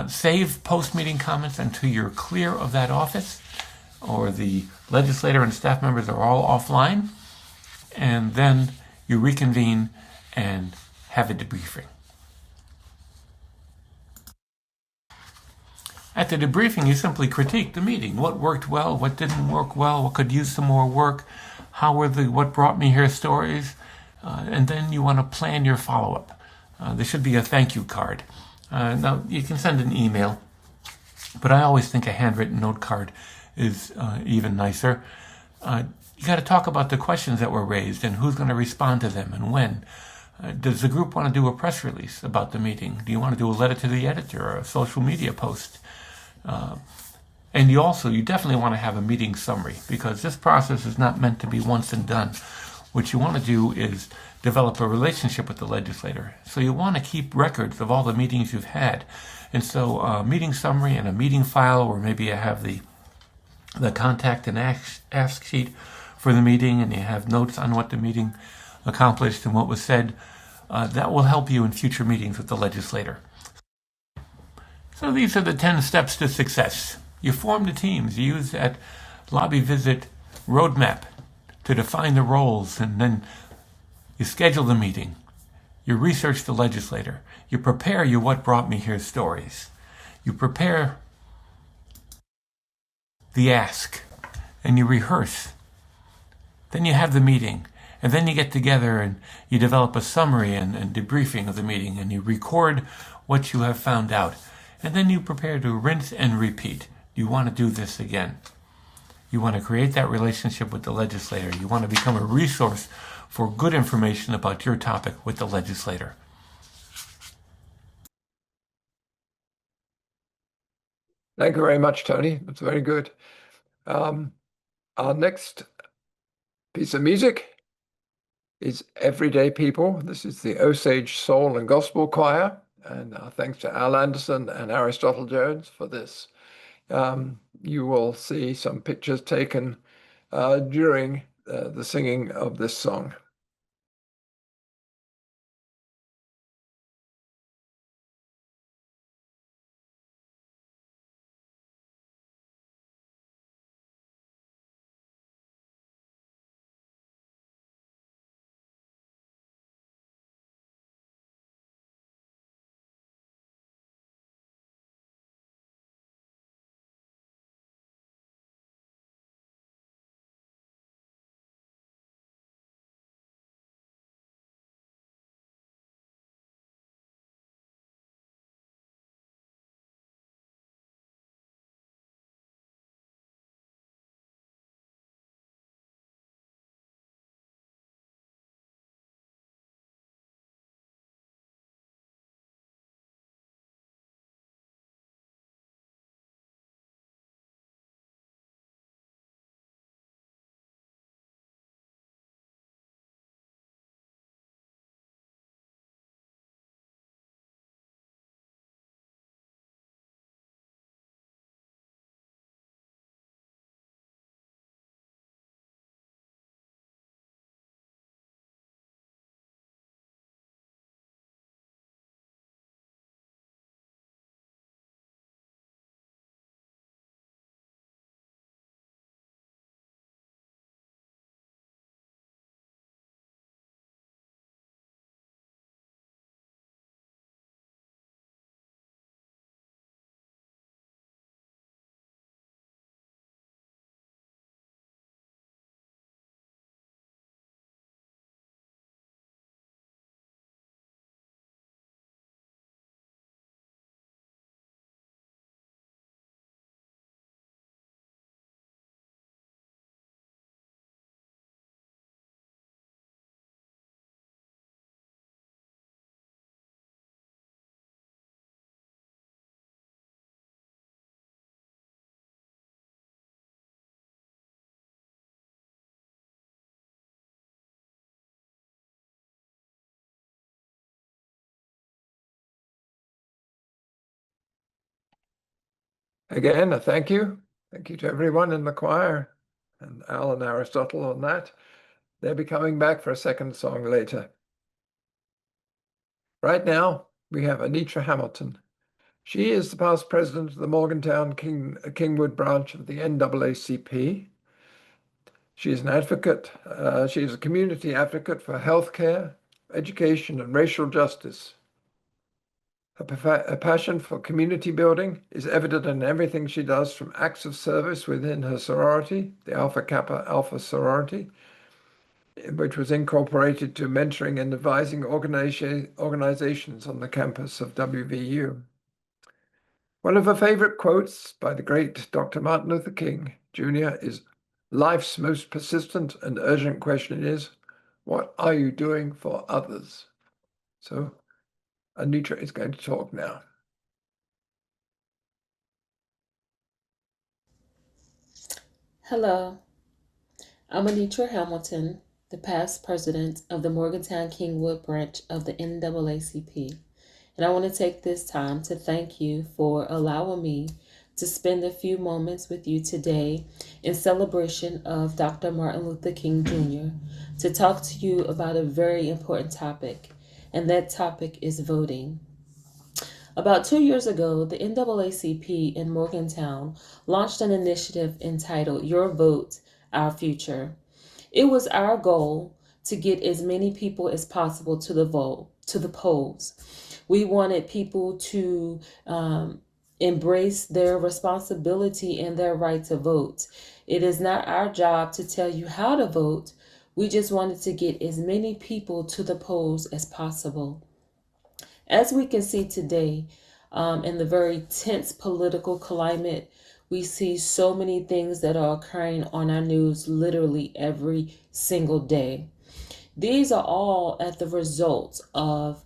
Save post-meeting comments until you're clear of that office, or the legislator and staff members are all offline, and then you reconvene and have a debriefing. At the debriefing, you simply critique the meeting. What worked well, what didn't work well, what could use some more work, how were the what brought me here stories, and then you want to plan your follow-up. There should be a thank you card. Now, you can send an email, but I always think a handwritten note card is even nicer. You got to talk about the questions that were raised and who's going to respond to them and when. Does the group want to do a press release about the meeting? Do you want to do a letter to the editor or a social media post? And you definitely want to have a meeting summary, because this process is not meant to be once and done. What you want to do is develop a relationship with the legislator. So you want to keep records of all the meetings you've had. And so a meeting summary and a meeting file, or maybe you have the contact and ask sheet for the meeting, and you have notes on what the meeting accomplished and what was said, that will help you in future meetings with the legislator. So these are the 10 steps to success. You form the teams. You use that lobby visit roadmap to define the roles, and then you schedule the meeting. You research the legislator. You prepare your what brought me here stories. You prepare the ask, and you rehearse. Then you have the meeting, and then you get together and you develop a summary and debriefing of the meeting, and you record what you have found out. And then you prepare to rinse and repeat. You want to do this again. You want to create that relationship with the legislator. You want to become a resource for good information about your topic with the legislator. Thank you very much, Tony. That's very good. Our next piece of music is Everyday People. This is the Osage Soul and Gospel Choir. And thanks to Al Anderson and Aristotle Jones for this. You will see some pictures taken during the singing of this song. Again, a thank you. Thank you to everyone in the choir and Al and Aristotle on that. They'll be coming back for a second song later. Right now, we have Anitra Hamilton. She is the past president of the Morgantown Kingwood branch of the NAACP. She is an advocate. She is a community advocate for healthcare, education, and racial justice. Her passion for community building is evident in everything she does, from acts of service within her sorority, the Alpha Kappa Alpha sorority, which was incorporated, to mentoring and advising organizations on the campus of WVU. One of her favorite quotes by the great Dr. Martin Luther King Jr. is, "Life's most persistent and urgent question is, what are you doing for others?" So Anitra is going to talk now. Hello, I'm Anitra Hamilton, the past president of the Morgantown Kingwood branch of the NAACP, and I want to take this time to thank you for allowing me to spend a few moments with you today in celebration of Dr. Martin Luther King Jr. to talk to you about a very important topic, and that topic is voting. About 2 years ago, the NAACP in Morgantown launched an initiative entitled Your Vote, Our Future. It was our goal to get as many people as possible to the polls. We wanted people to embrace their responsibility and their right to vote. It is not our job to tell you how to vote. We just wanted to get as many people to the polls as possible. As we can see today, in the very tense political climate, we see so many things that are occurring on our news literally every single day. These are all at the results of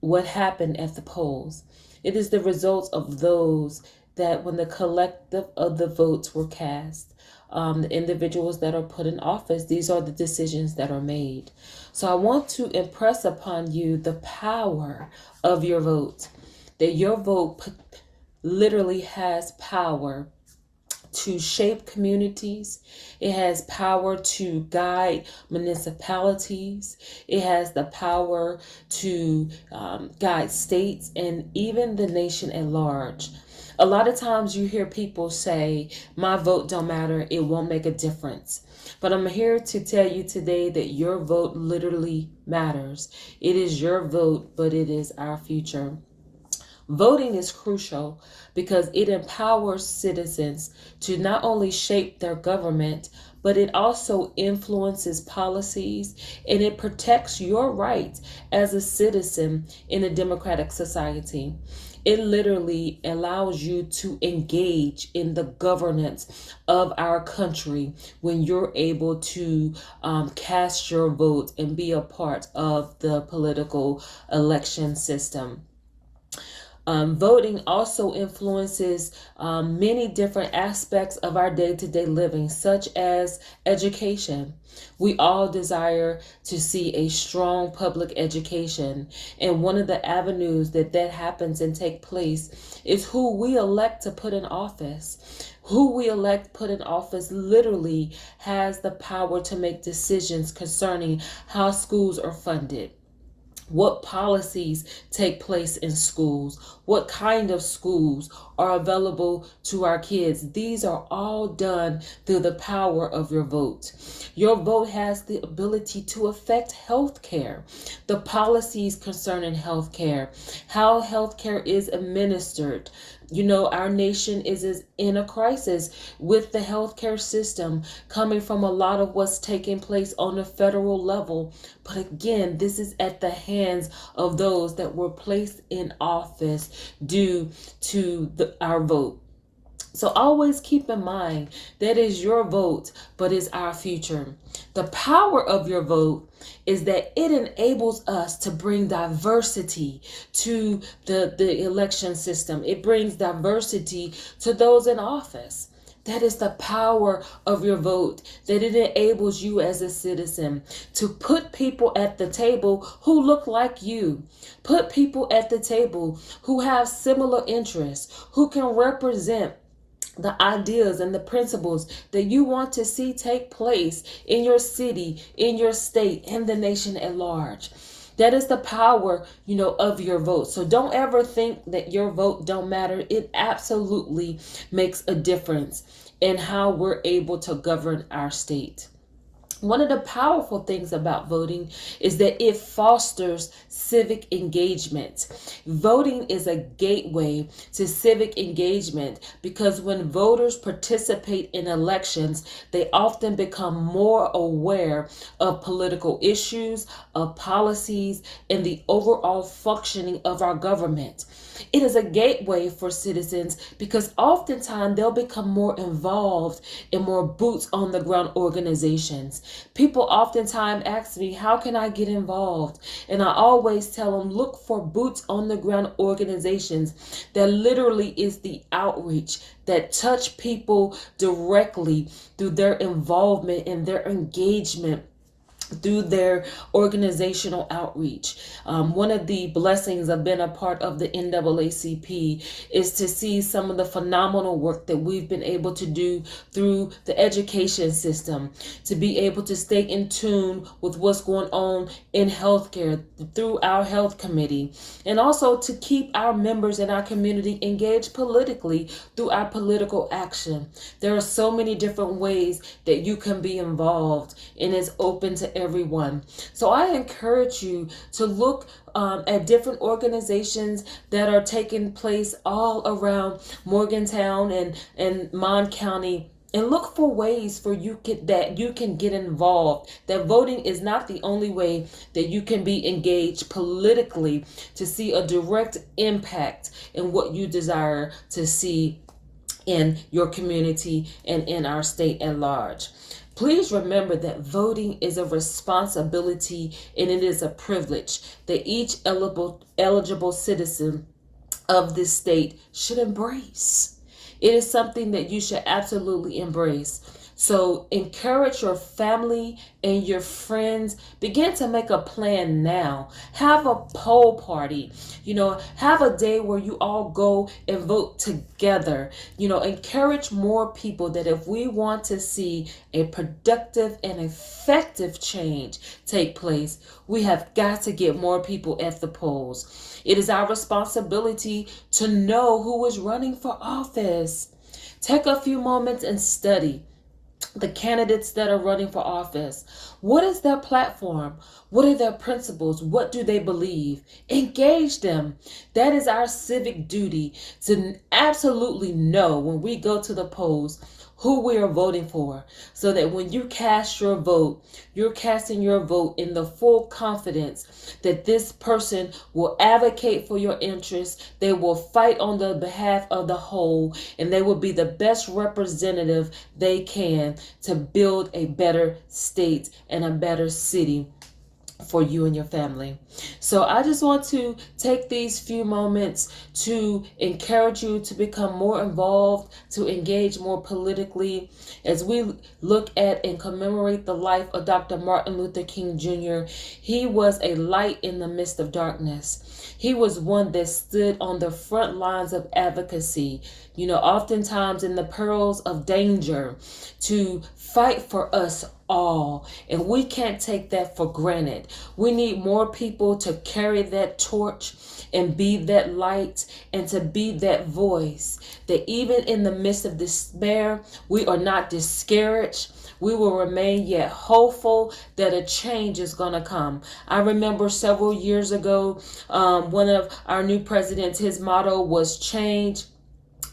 what happened at the polls. It is the results of those that, when the collective of the votes were cast, the individuals that are put in office, these are the decisions that are made. So I want to impress upon you the power of your vote, that your vote literally has power to shape communities. It has power to guide municipalities. It has the power to guide states and even the nation at large. A lot of times you hear people say, my vote don't matter, it won't make a difference. But I'm here to tell you today that your vote literally matters. It is your vote, but it is our future. Voting is crucial because it empowers citizens to not only shape their government, but it also influences policies, and it protects your rights as a citizen in a democratic society. It literally allows you to engage in the governance of our country when you're able to cast your vote and be a part of the political election system. Voting also influences many different aspects of our day-to-day living, such as education. We all desire to see a strong public education, and one of the avenues that happens and take place is who we elect to put in office. Who we elect put in office literally has the power to make decisions concerning how schools are funded, what policies take place in schools, what kind of schools are available to our kids. These are all done through the power of your vote. Your vote has the ability to affect healthcare, the policies concerning healthcare, how healthcare is administered. You know, our nation is in a crisis with the healthcare system coming from a lot of what's taking place on the federal level. But again, this is at the hands of those that were placed in office due to our vote. So always keep in mind that is your vote, but it's our future. The power of your vote is that it enables us to bring diversity to the election system. It brings diversity to those in office. That is the power of your vote, that it enables you as a citizen to put people at the table who look like you, put people at the table who have similar interests, who can represent the ideas and the principles that you want to see take place in your city, in your state, and the nation at large. That is the power, of your vote. So don't ever think that your vote don't matter. It absolutely makes a difference in how we're able to govern our state. One of the powerful things about voting is that it fosters civic engagement. Voting is a gateway to civic engagement because when voters participate in elections, they often become more aware of political issues, of policies, and the overall functioning of our government. It is a gateway for citizens because oftentimes they'll become more involved in more boots on the ground organizations. People oftentimes ask me, how can I get involved? And I always tell them, look for boots on the ground organizations that literally is the outreach that touch people directly through their involvement and their engagement through their organizational outreach. One of the blessings of being a part of the NAACP is to see some of the phenomenal work that we've been able to do through the education system, to be able to stay in tune with what's going on in healthcare through our health committee, and also to keep our members in our community engaged politically through our political action. There are so many different ways that you can be involved, and it's open to everyone. So I encourage you to look at different organizations that are taking place all around Morgantown and Mon County, and look for ways for that you can get involved. That voting is not the only way that you can be engaged politically to see a direct impact in what you desire to see in your community and in our state at large. Please remember that voting is a responsibility and it is a privilege that each eligible citizen of this state should embrace. It is something that you should absolutely embrace. So encourage your family and your friends. Begin to make a plan now. Have a poll party. Have a day where you all go and vote together. Encourage more people that if we want to see a productive and effective change take place, we have got to get more people at the polls. It is our responsibility to know who is running for office. Take a few moments and study the candidates that are running for office. What is their platform? What are their principles? What do they believe? Engage them. That is our civic duty, to absolutely know when we go to the polls who we are voting for, so that when you cast your vote, you're casting your vote in the full confidence that this person will advocate for your interests, they will fight on the behalf of the whole, and they will be the best representative they can to build a better state and a better city for you and your family. So I just want to take these few moments to encourage you to become more involved, to engage more politically as we look at and commemorate the life of Dr. Martin Luther King Jr. He was a light in the midst of darkness. He was one that stood on the front lines of advocacy, oftentimes in the perils of danger, to fight for us all. And we can't take that for granted. We need more people to carry that torch and be that light and to be that voice, that even in the midst of despair, we are not discouraged. We will remain yet hopeful that a change is going to come. I remember several years ago, one of our new presidents, his motto was change.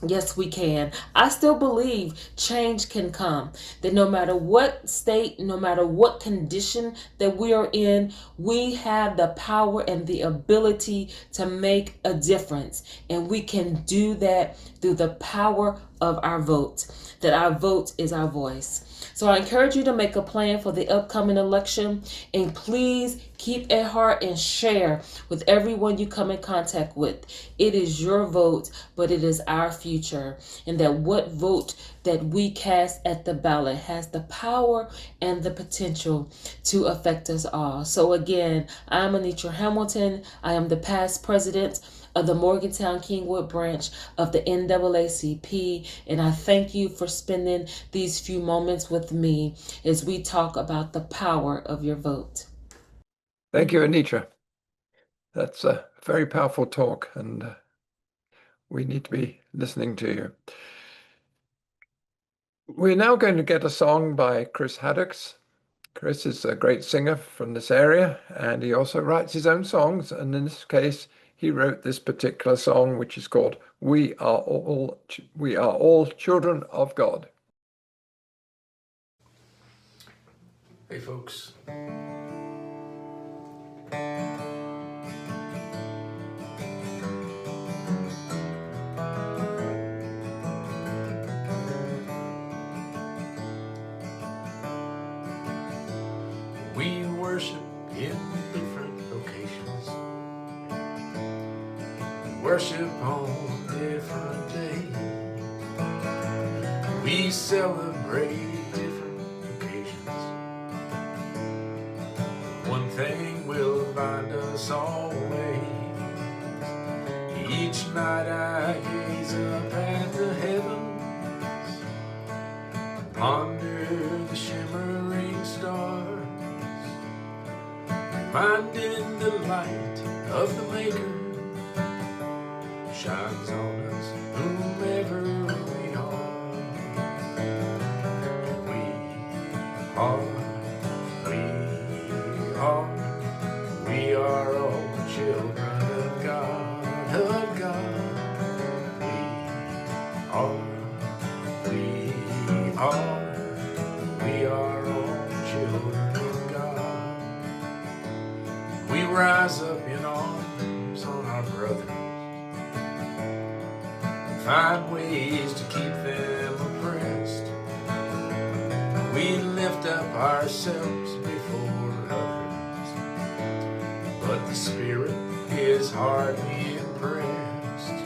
Yes, we can. I still believe change can come. That no matter what state, no matter what condition that we are in, we have the power and the ability to make a difference. And we can do that through the power of our vote. That our vote is our voice. So I encourage you to make a plan for the upcoming election, and please Keep at heart and share with everyone you come in contact with. It is your vote, but it is our future. And that what vote that we cast at the ballot has the power and the potential to affect us all. So again, I'm Anitra Hamilton. I am the past president of the Morgantown Kingwood branch of the NAACP, and I thank you for spending these few moments with me as we talk about the power of your vote. Thank you, Anitra. That's a very powerful talk, and we need to be listening to you. We're now going to get a song by Chris Haddocks. Chris is a great singer from this area, and he also writes his own songs. And in this case, he wrote this particular song, which is called We Are All Children of God. Hey folks. We worship in different locations. Worship on different days. We celebrate different occasions. One thing will bind us always. Each night I gaze up at the heavens, ponder the shimmering stars, reminding the light of the Maker shines on us, whomever we are. We are all children of God, of God. We are all children of God. We rise up in arms on our brothers, find ways to keep them oppressed. We lift up ourselves before others, but the Spirit is hardly impressed.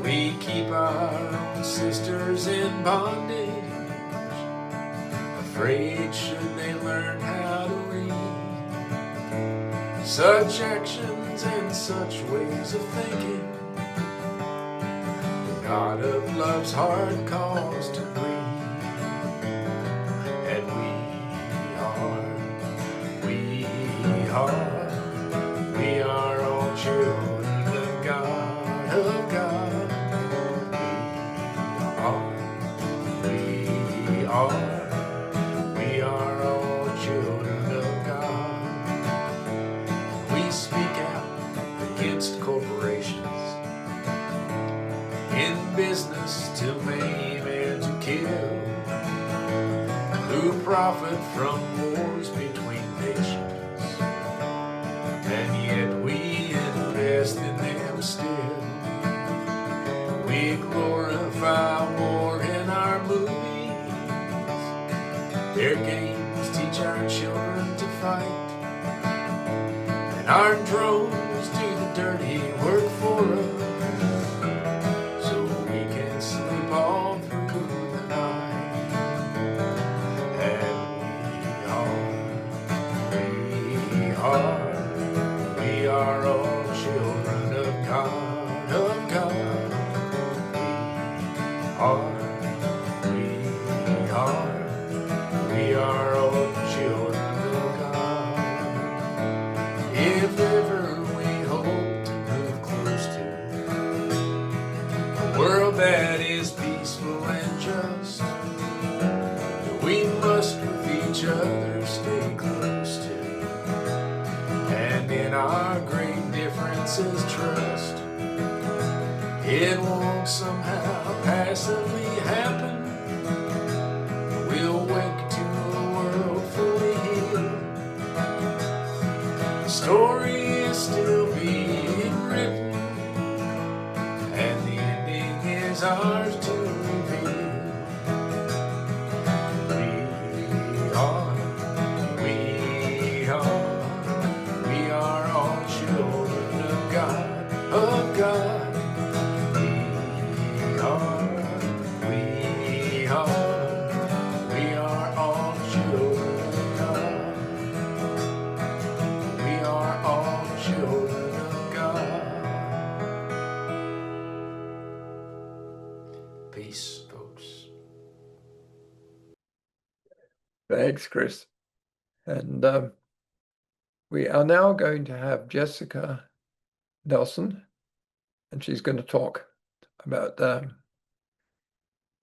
We keep our own sisters in bondage, afraid should they learn how to read. Such actions and such ways of thinking, the God of love's hard cause to breathe. And we are all children of God, of God. We are all children of God. We speak out against corporations in business to maim and to kill, who profit from wars between nations, and yet we invest in them still. We glorify war in our movies. Their games teach our children to fight, and our drones do the dirty work for us, so we can sleep all through the night. And we are all children of God, of God. We are all children of God. If ever we hope to move close to a world that is peaceful and just, we must with each other stay close to, and in our great differences trust. It won't somehow passively happen. We'll wake to a world fully healed. The story is still being written, and the ending is ours to reveal. Peace, folks. Thanks, Chris. And we are now going to have Jessica Nelson, and she's going to talk about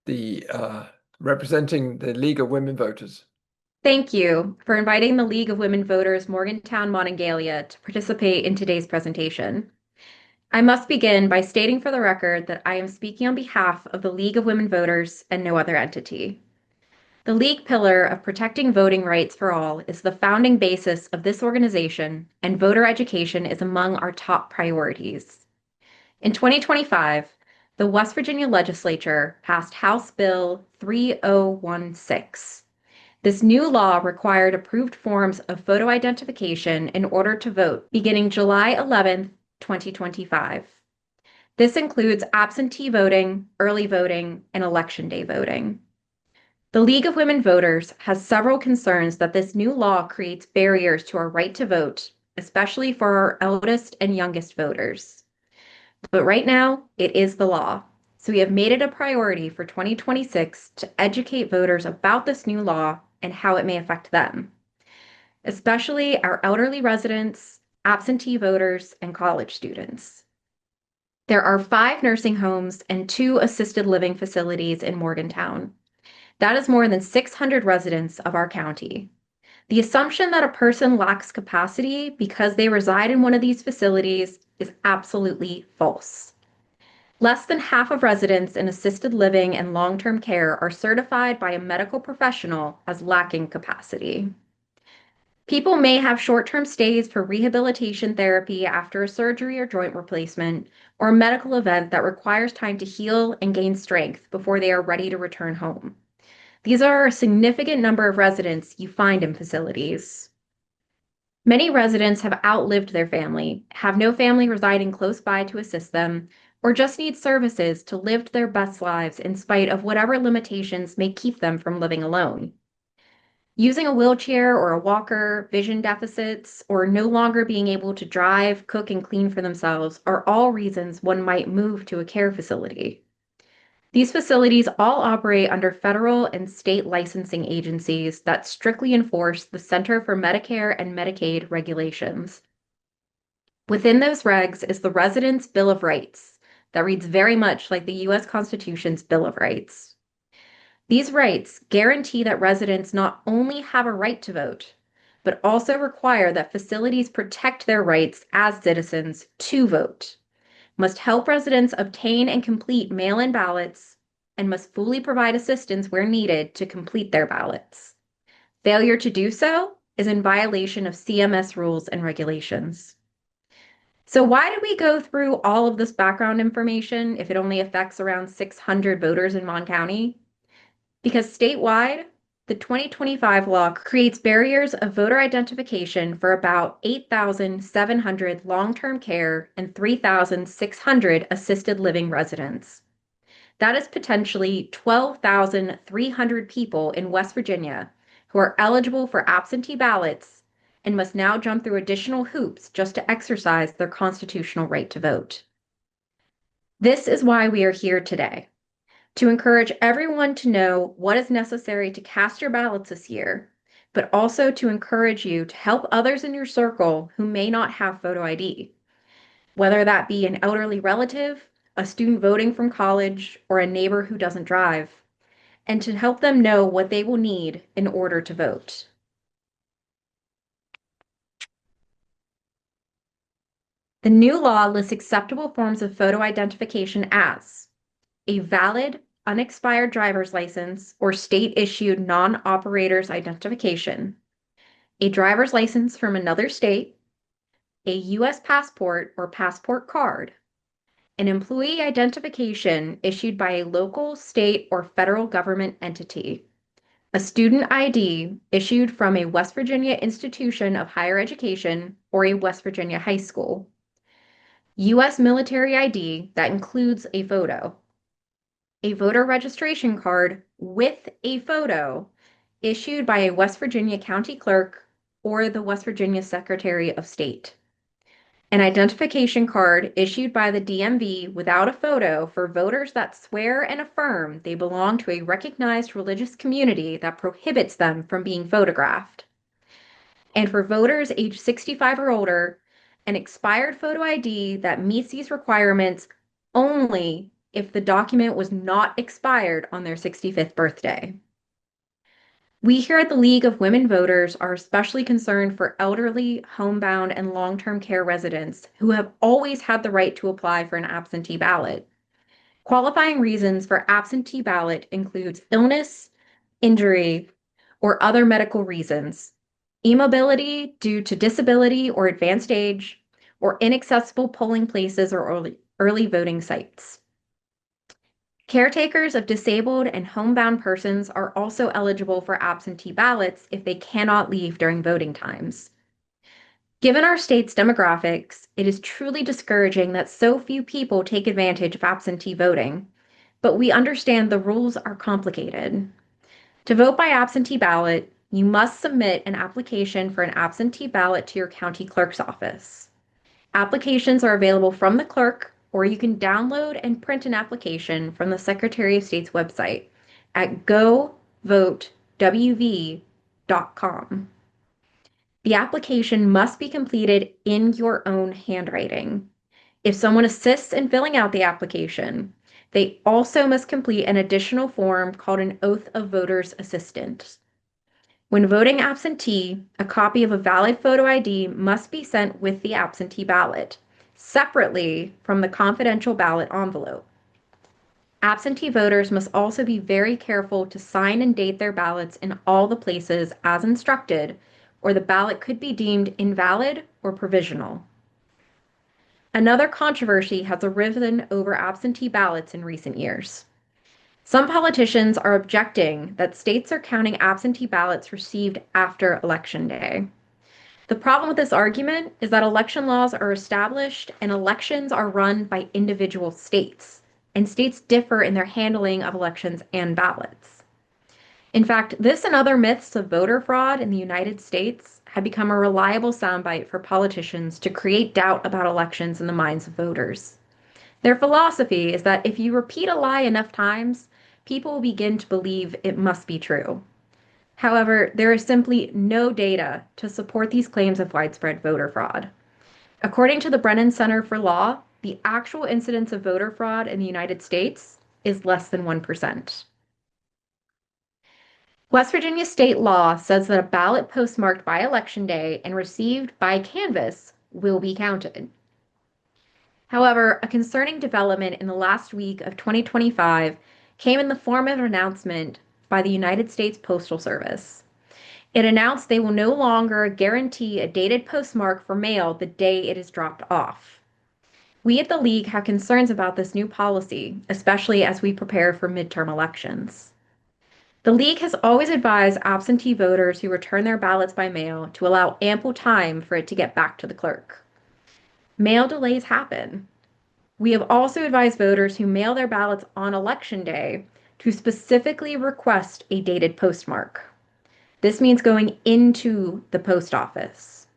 the representing the League of Women Voters. Thank you for inviting the League of Women Voters Morgantown Monongalia to participate in today's presentation. I must begin by stating for the record that I am speaking on behalf of the League of Women Voters and no other entity. The League pillar of protecting voting rights for all is the founding basis of this organization, and voter education is among our top priorities. In 2025, the West Virginia legislature passed House Bill 3016. This new law required approved forms of photo identification in order to vote beginning July 11, 2025. This includes absentee voting, early voting, and election day voting. The League of Women Voters has several concerns that this new law creates barriers to our right to vote, especially for our eldest and youngest voters. But right now, it is the law. So we have made it a priority for 2026 to educate voters about this new law and how it may affect them, especially our elderly residents, absentee voters, and college students. There are 5 nursing homes and 2 assisted living facilities in Morgantown. That is more than 600 residents of our county. The assumption that a person lacks capacity because they reside in one of these facilities is absolutely false. Less than half of residents in assisted living and long-term care are certified by a medical professional as lacking capacity. People may have short-term stays for rehabilitation therapy after a surgery or joint replacement, or a medical event that requires time to heal and gain strength before they are ready to return home. These are a significant number of residents you find in facilities. Many residents have outlived their family, have no family residing close by to assist them, or just need services to live their best lives in spite of whatever limitations may keep them from living alone. Using a wheelchair or a walker, vision deficits, or no longer being able to drive, cook, and clean for themselves are all reasons one might move to a care facility. These facilities all operate under federal and state licensing agencies that strictly enforce the Center for Medicare and Medicaid regulations. Within those regs is the Residents' Bill of Rights that reads very much like the U.S. Constitution's Bill of Rights. These rights guarantee that residents not only have a right to vote, but also require that facilities protect their rights as citizens to vote, must help residents obtain and complete mail-in ballots, and must fully provide assistance where needed to complete their ballots. Failure to do so is in violation of CMS rules and regulations. So why did we go through all of this background information if it only affects around 600 voters in Mon County? Because statewide, the 2025 law creates barriers of voter identification for about 8,700 long-term care and 3,600 assisted living residents. That is potentially 12,300 people in West Virginia who are eligible for absentee ballots and must now jump through additional hoops just to exercise their constitutional right to vote. This is why we are here today, to encourage everyone to know what is necessary to cast your ballots this year, but also to encourage you to help others in your circle who may not have photo ID, whether that be an elderly relative, a student voting from college, or a neighbor who doesn't drive, and to help them know what they will need in order to vote. The new law lists acceptable forms of photo identification as a valid, unexpired driver's license or state-issued non-operator's identification, a driver's license from another state, a U.S. passport or passport card, an employee identification issued by a local, state, or federal government entity, a student ID issued from a West Virginia institution of higher education or a West Virginia high school, U.S. military ID that includes a photo, a voter registration card with a photo issued by a West Virginia county clerk or the West Virginia Secretary of State, An identification card issued by the DMV without a photo for voters that swear and affirm they belong to a recognized religious community that prohibits them from being photographed. And for voters age 65 or older, an expired photo ID that meets these requirements only if the document was not expired on their 65th birthday. We here at the League of Women Voters are especially concerned for elderly, homebound, and long-term care residents who have always had the right to apply for an absentee ballot. Qualifying reasons for absentee ballot includes illness, injury, or other medical reasons, immobility due to disability or advanced age, or inaccessible polling places or early voting sites. Caretakers of disabled and homebound persons are also eligible for absentee ballots if they cannot leave during voting times. Given our state's demographics, it is truly discouraging that so few people take advantage of absentee voting, but we understand the rules are complicated. To vote by absentee ballot, you must submit an application for an absentee ballot to your county clerk's office. Applications are available from the clerk, or you can download and print an application from the Secretary of State's website at govotewv.com. The application must be completed in your own handwriting. If someone assists in filling out the application, they also must complete an additional form called an Oath of Voter's Assistant. When voting absentee, a copy of a valid photo ID must be sent with the absentee ballot, separately from the confidential ballot envelope. Absentee voters must also be very careful to sign and date their ballots in all the places as instructed, or the ballot could be deemed invalid or provisional. Another controversy has arisen over absentee ballots in recent years. Some politicians are objecting that states are counting absentee ballots received after Election Day. The problem with this argument is that election laws are established and elections are run by individual states, and states differ in their handling of elections and ballots. In fact, this and other myths of voter fraud in the United States have become a reliable soundbite for politicians to create doubt about elections in the minds of voters. Their philosophy is that if you repeat a lie enough times, people will begin to believe it must be true. However, there is simply no data to support these claims of widespread voter fraud. According to the Brennan Center for Law, the actual incidence of voter fraud in the United States is less than 1%. West Virginia state law says that a ballot postmarked by Election Day and received by canvass will be counted. However, a concerning development in the last week of 2025 came in the form of an announcement by the United States Postal Service. It announced they will no longer guarantee a dated postmark for mail the day it is dropped off. We at the League have concerns about this new policy, especially as we prepare for midterm elections. The League has always advised absentee voters who return their ballots by mail to allow ample time for it to get back to the clerk. Mail delays happen. We have also advised voters who mail their ballots on Election Day to specifically request a dated postmark. This means going into the post office.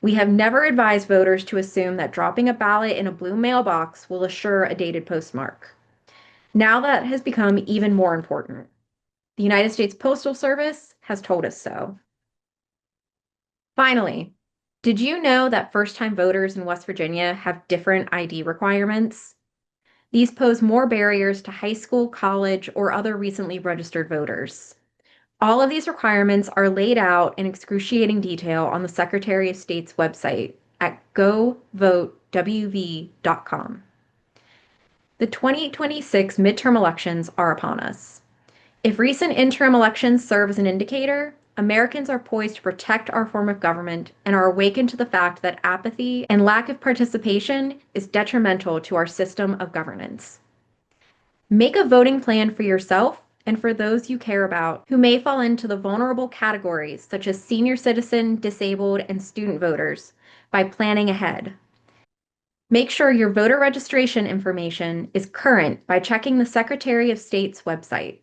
We have never advised voters to assume that dropping a ballot in a blue mailbox will assure a dated postmark. Now that has become even more important. The United States Postal Service has told us so. Finally, did you know that first-time voters in West Virginia have different ID requirements? These pose more barriers to high school, college, or other recently registered voters. All of these requirements are laid out in excruciating detail on the Secretary of State's website at govotewv.com. The 2026 midterm elections are upon us. If recent interim elections serve as an indicator, Americans are poised to protect our form of government and are awakened to the fact that apathy and lack of participation is detrimental to our system of governance. Make a voting plan for yourself and for those you care about who may fall into the vulnerable categories such as senior citizen, disabled, and student voters by planning ahead. Make sure your voter registration information is current by checking the Secretary of State's website.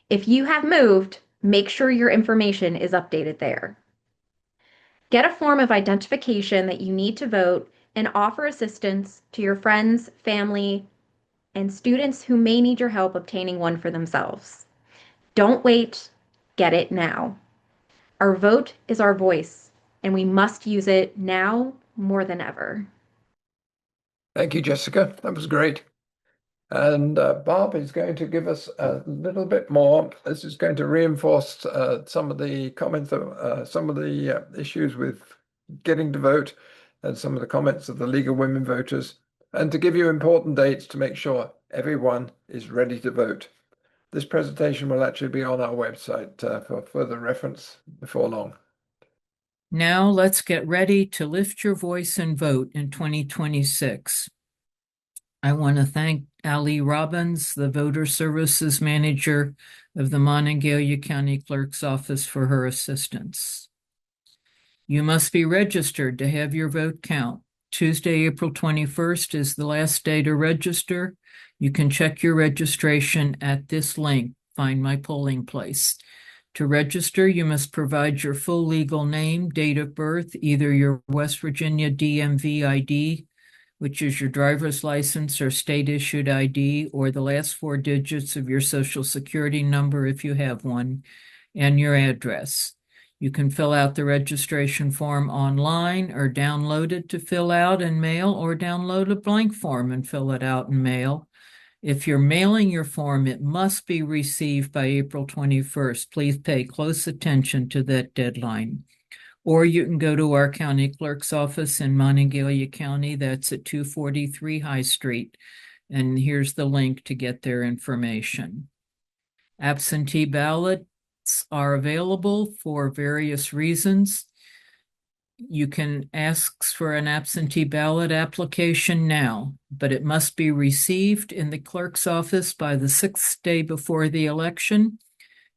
If you have moved, make sure your information is updated there. Get a form of identification that you need to vote and offer assistance to your friends, family, and students who may need your help obtaining one for themselves. Don't wait, get it now. Our vote is our voice, and we must use it now more than ever. Thank you, Jessica. That was great. And Bob is going to give us a little bit more. This is going to reinforce some of the comments, some of the issues with getting to vote, and some of the comments of the League of Women Voters, and to give you important dates to make sure everyone is ready to vote. This presentation will actually be on our website for further reference before long. Now let's get ready to lift your voice and vote in 2026. I want to thank Ali Robbins, the Voter Services Manager of the Monongalia County Clerk's Office, for her assistance. You must be registered to have your vote count. Tuesday, April 21st is the last day to register. You can check your registration at this link, Find My Polling Place. To register, you must provide your full legal name, date of birth, either your West Virginia DMV ID, which is your driver's license or state-issued ID, or the last 4 digits of your Social Security number if you have one, and your address. You can fill out the registration form online or download it to fill out and mail, or download a blank form and fill it out and mail. If you're mailing your form, it must be received by April 21st. Please pay close attention to that deadline. Or you can go to our county clerk's office in Monongalia County. That's at 243 High Street. And here's the link to get their information. Absentee ballots are available for various reasons. You can ask for an absentee ballot application now, but it must be received in the clerk's office by the 6th day before the election.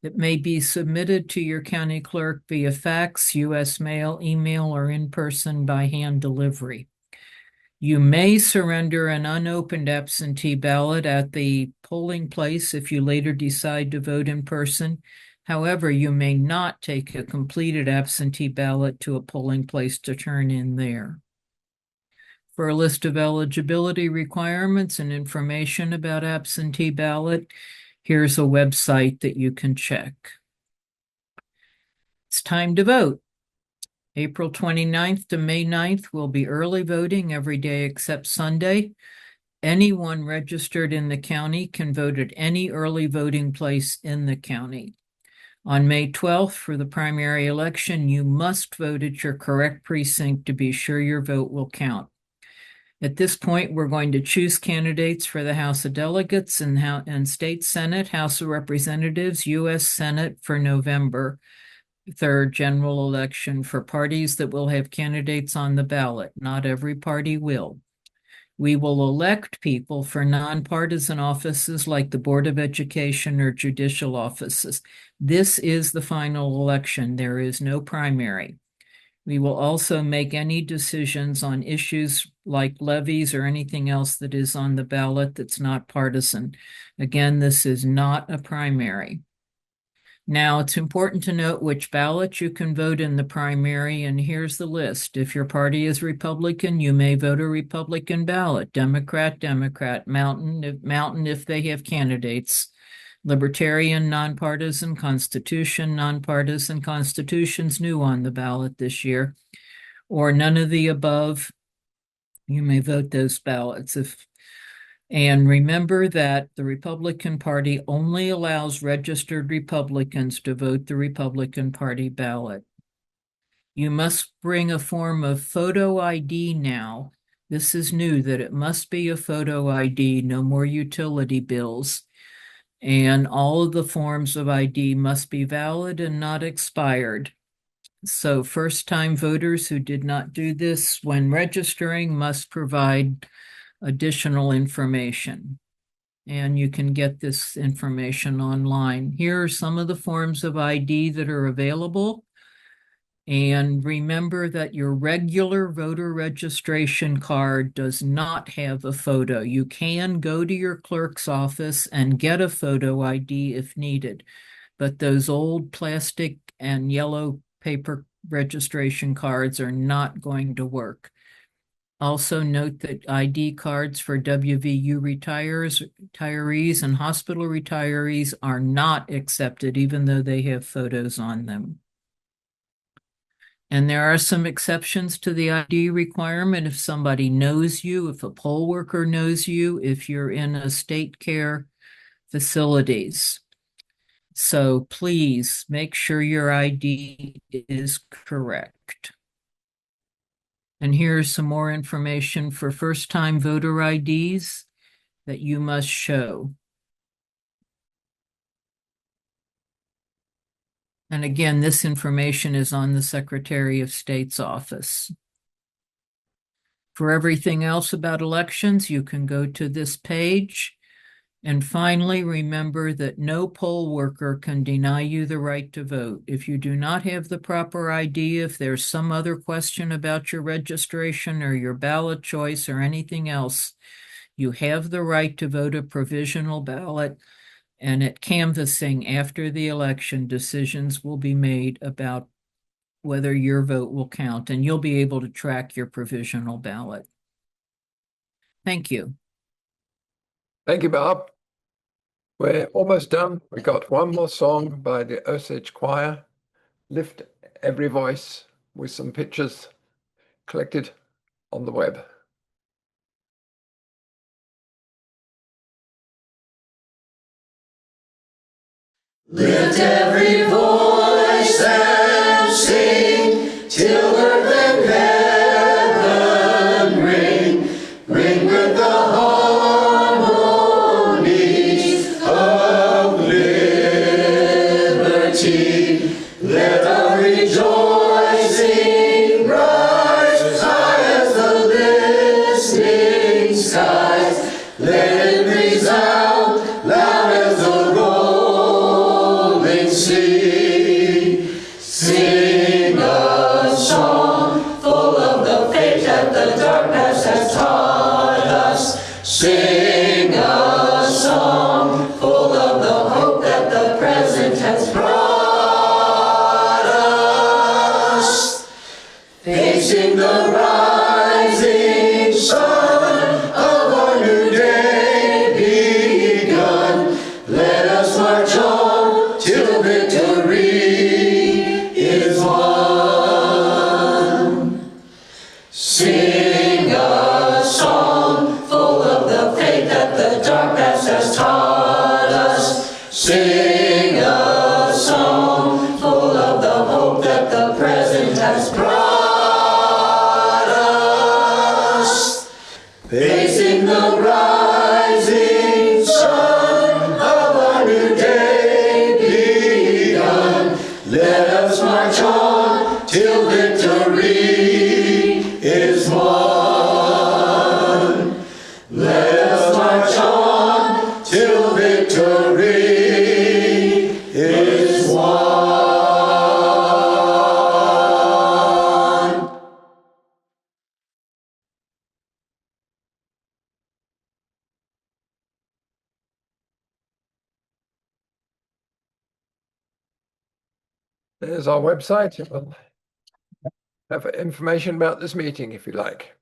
It may be submitted to your county clerk via fax, U.S. mail, email, or in person by hand delivery. You may surrender an unopened absentee ballot at the polling place if you later decide to vote in person. However, you may not take a completed absentee ballot to a polling place to turn in there. For a list of eligibility requirements and information about absentee ballot, here's a website that you can check. It's time to vote. April 29th to May 9th will be early voting every day except Sunday. Anyone registered in the county can vote at any early voting place in the county. On May 12th, for the primary election, you must vote at your correct precinct to be sure your vote will count. At this point, we're going to choose candidates for the House of Delegates and State Senate, House of Representatives, U.S. Senate for November 3rd general election for parties that will have candidates on the ballot. Not every party will. We will elect people for nonpartisan offices like the Board of Education or judicial offices. This is the final election. There is no primary. We will also make any decisions on issues like levies or anything else that is on the ballot that's not partisan. Again, this is not a primary. Now, it's important to note which ballot you can vote in the primary, and here's the list. If your party is Republican, you may vote a Republican ballot. Democrat, Democrat. Mountain if they have candidates. Libertarian, nonpartisan. Constitution, nonpartisan. Constitution's new on the ballot this year. Or none of the above. You may vote those ballots. And remember that the Republican Party only allows registered Republicans to vote the Republican Party ballot. You must bring a form of photo ID now. This is new, that it must be a photo ID, no more utility bills. And all of the forms of ID must be valid and not expired. So first-time voters who did not do this when registering must provide additional information. And you can get this information online. Here are some of the forms of ID that are available. And remember that your regular voter registration card does not have a photo. You can go to your clerk's office and get a photo ID if needed, but those old plastic and yellow paper registration cards are not going to work. Also note that ID cards for WVU retirees and hospital retirees are not accepted, even though they have photos on them. And there are some exceptions to the ID requirement if somebody knows you, if a poll worker knows you, if you're in a state care facilities. So please make sure your ID is correct. And here's some more information for first-time voter IDs that you must show. And again, this information is on the Secretary of State's office. For everything else about elections, you can go to this page. And finally, remember that no poll worker can deny you the right to vote. If you do not have the proper ID, if there's some other question about your registration or your ballot choice or anything else, you have the right to vote a provisional ballot. And at canvassing after the election, decisions will be made about whether your vote will count, and you'll be able to track your provisional ballot. Thank you. Thank you, Bob. We're almost done. We got one more song by the Osage Choir, Lift Every Voice, with some pictures collected on the web. Lift every voice and sing till earth and heaven ring, ring with the harmonies of liberty. Let the rejoicing rise high as the listening skies. Let it resound loud as the rolling sea. Sing a song full of the faith that the dark past has taught us. Sing a song full of the hope that the present has brought us. Facing the rising sun of our new day begun, let us march on till victory is won. Sing a song full of the faith that the dark past has taught us. Sing a song full of the hope that the present has brought us. Facing the rising sun of our new day begun, let us march on till victory is won. Let us march on till victory is won. There's our website. It will have information about this meeting if you like.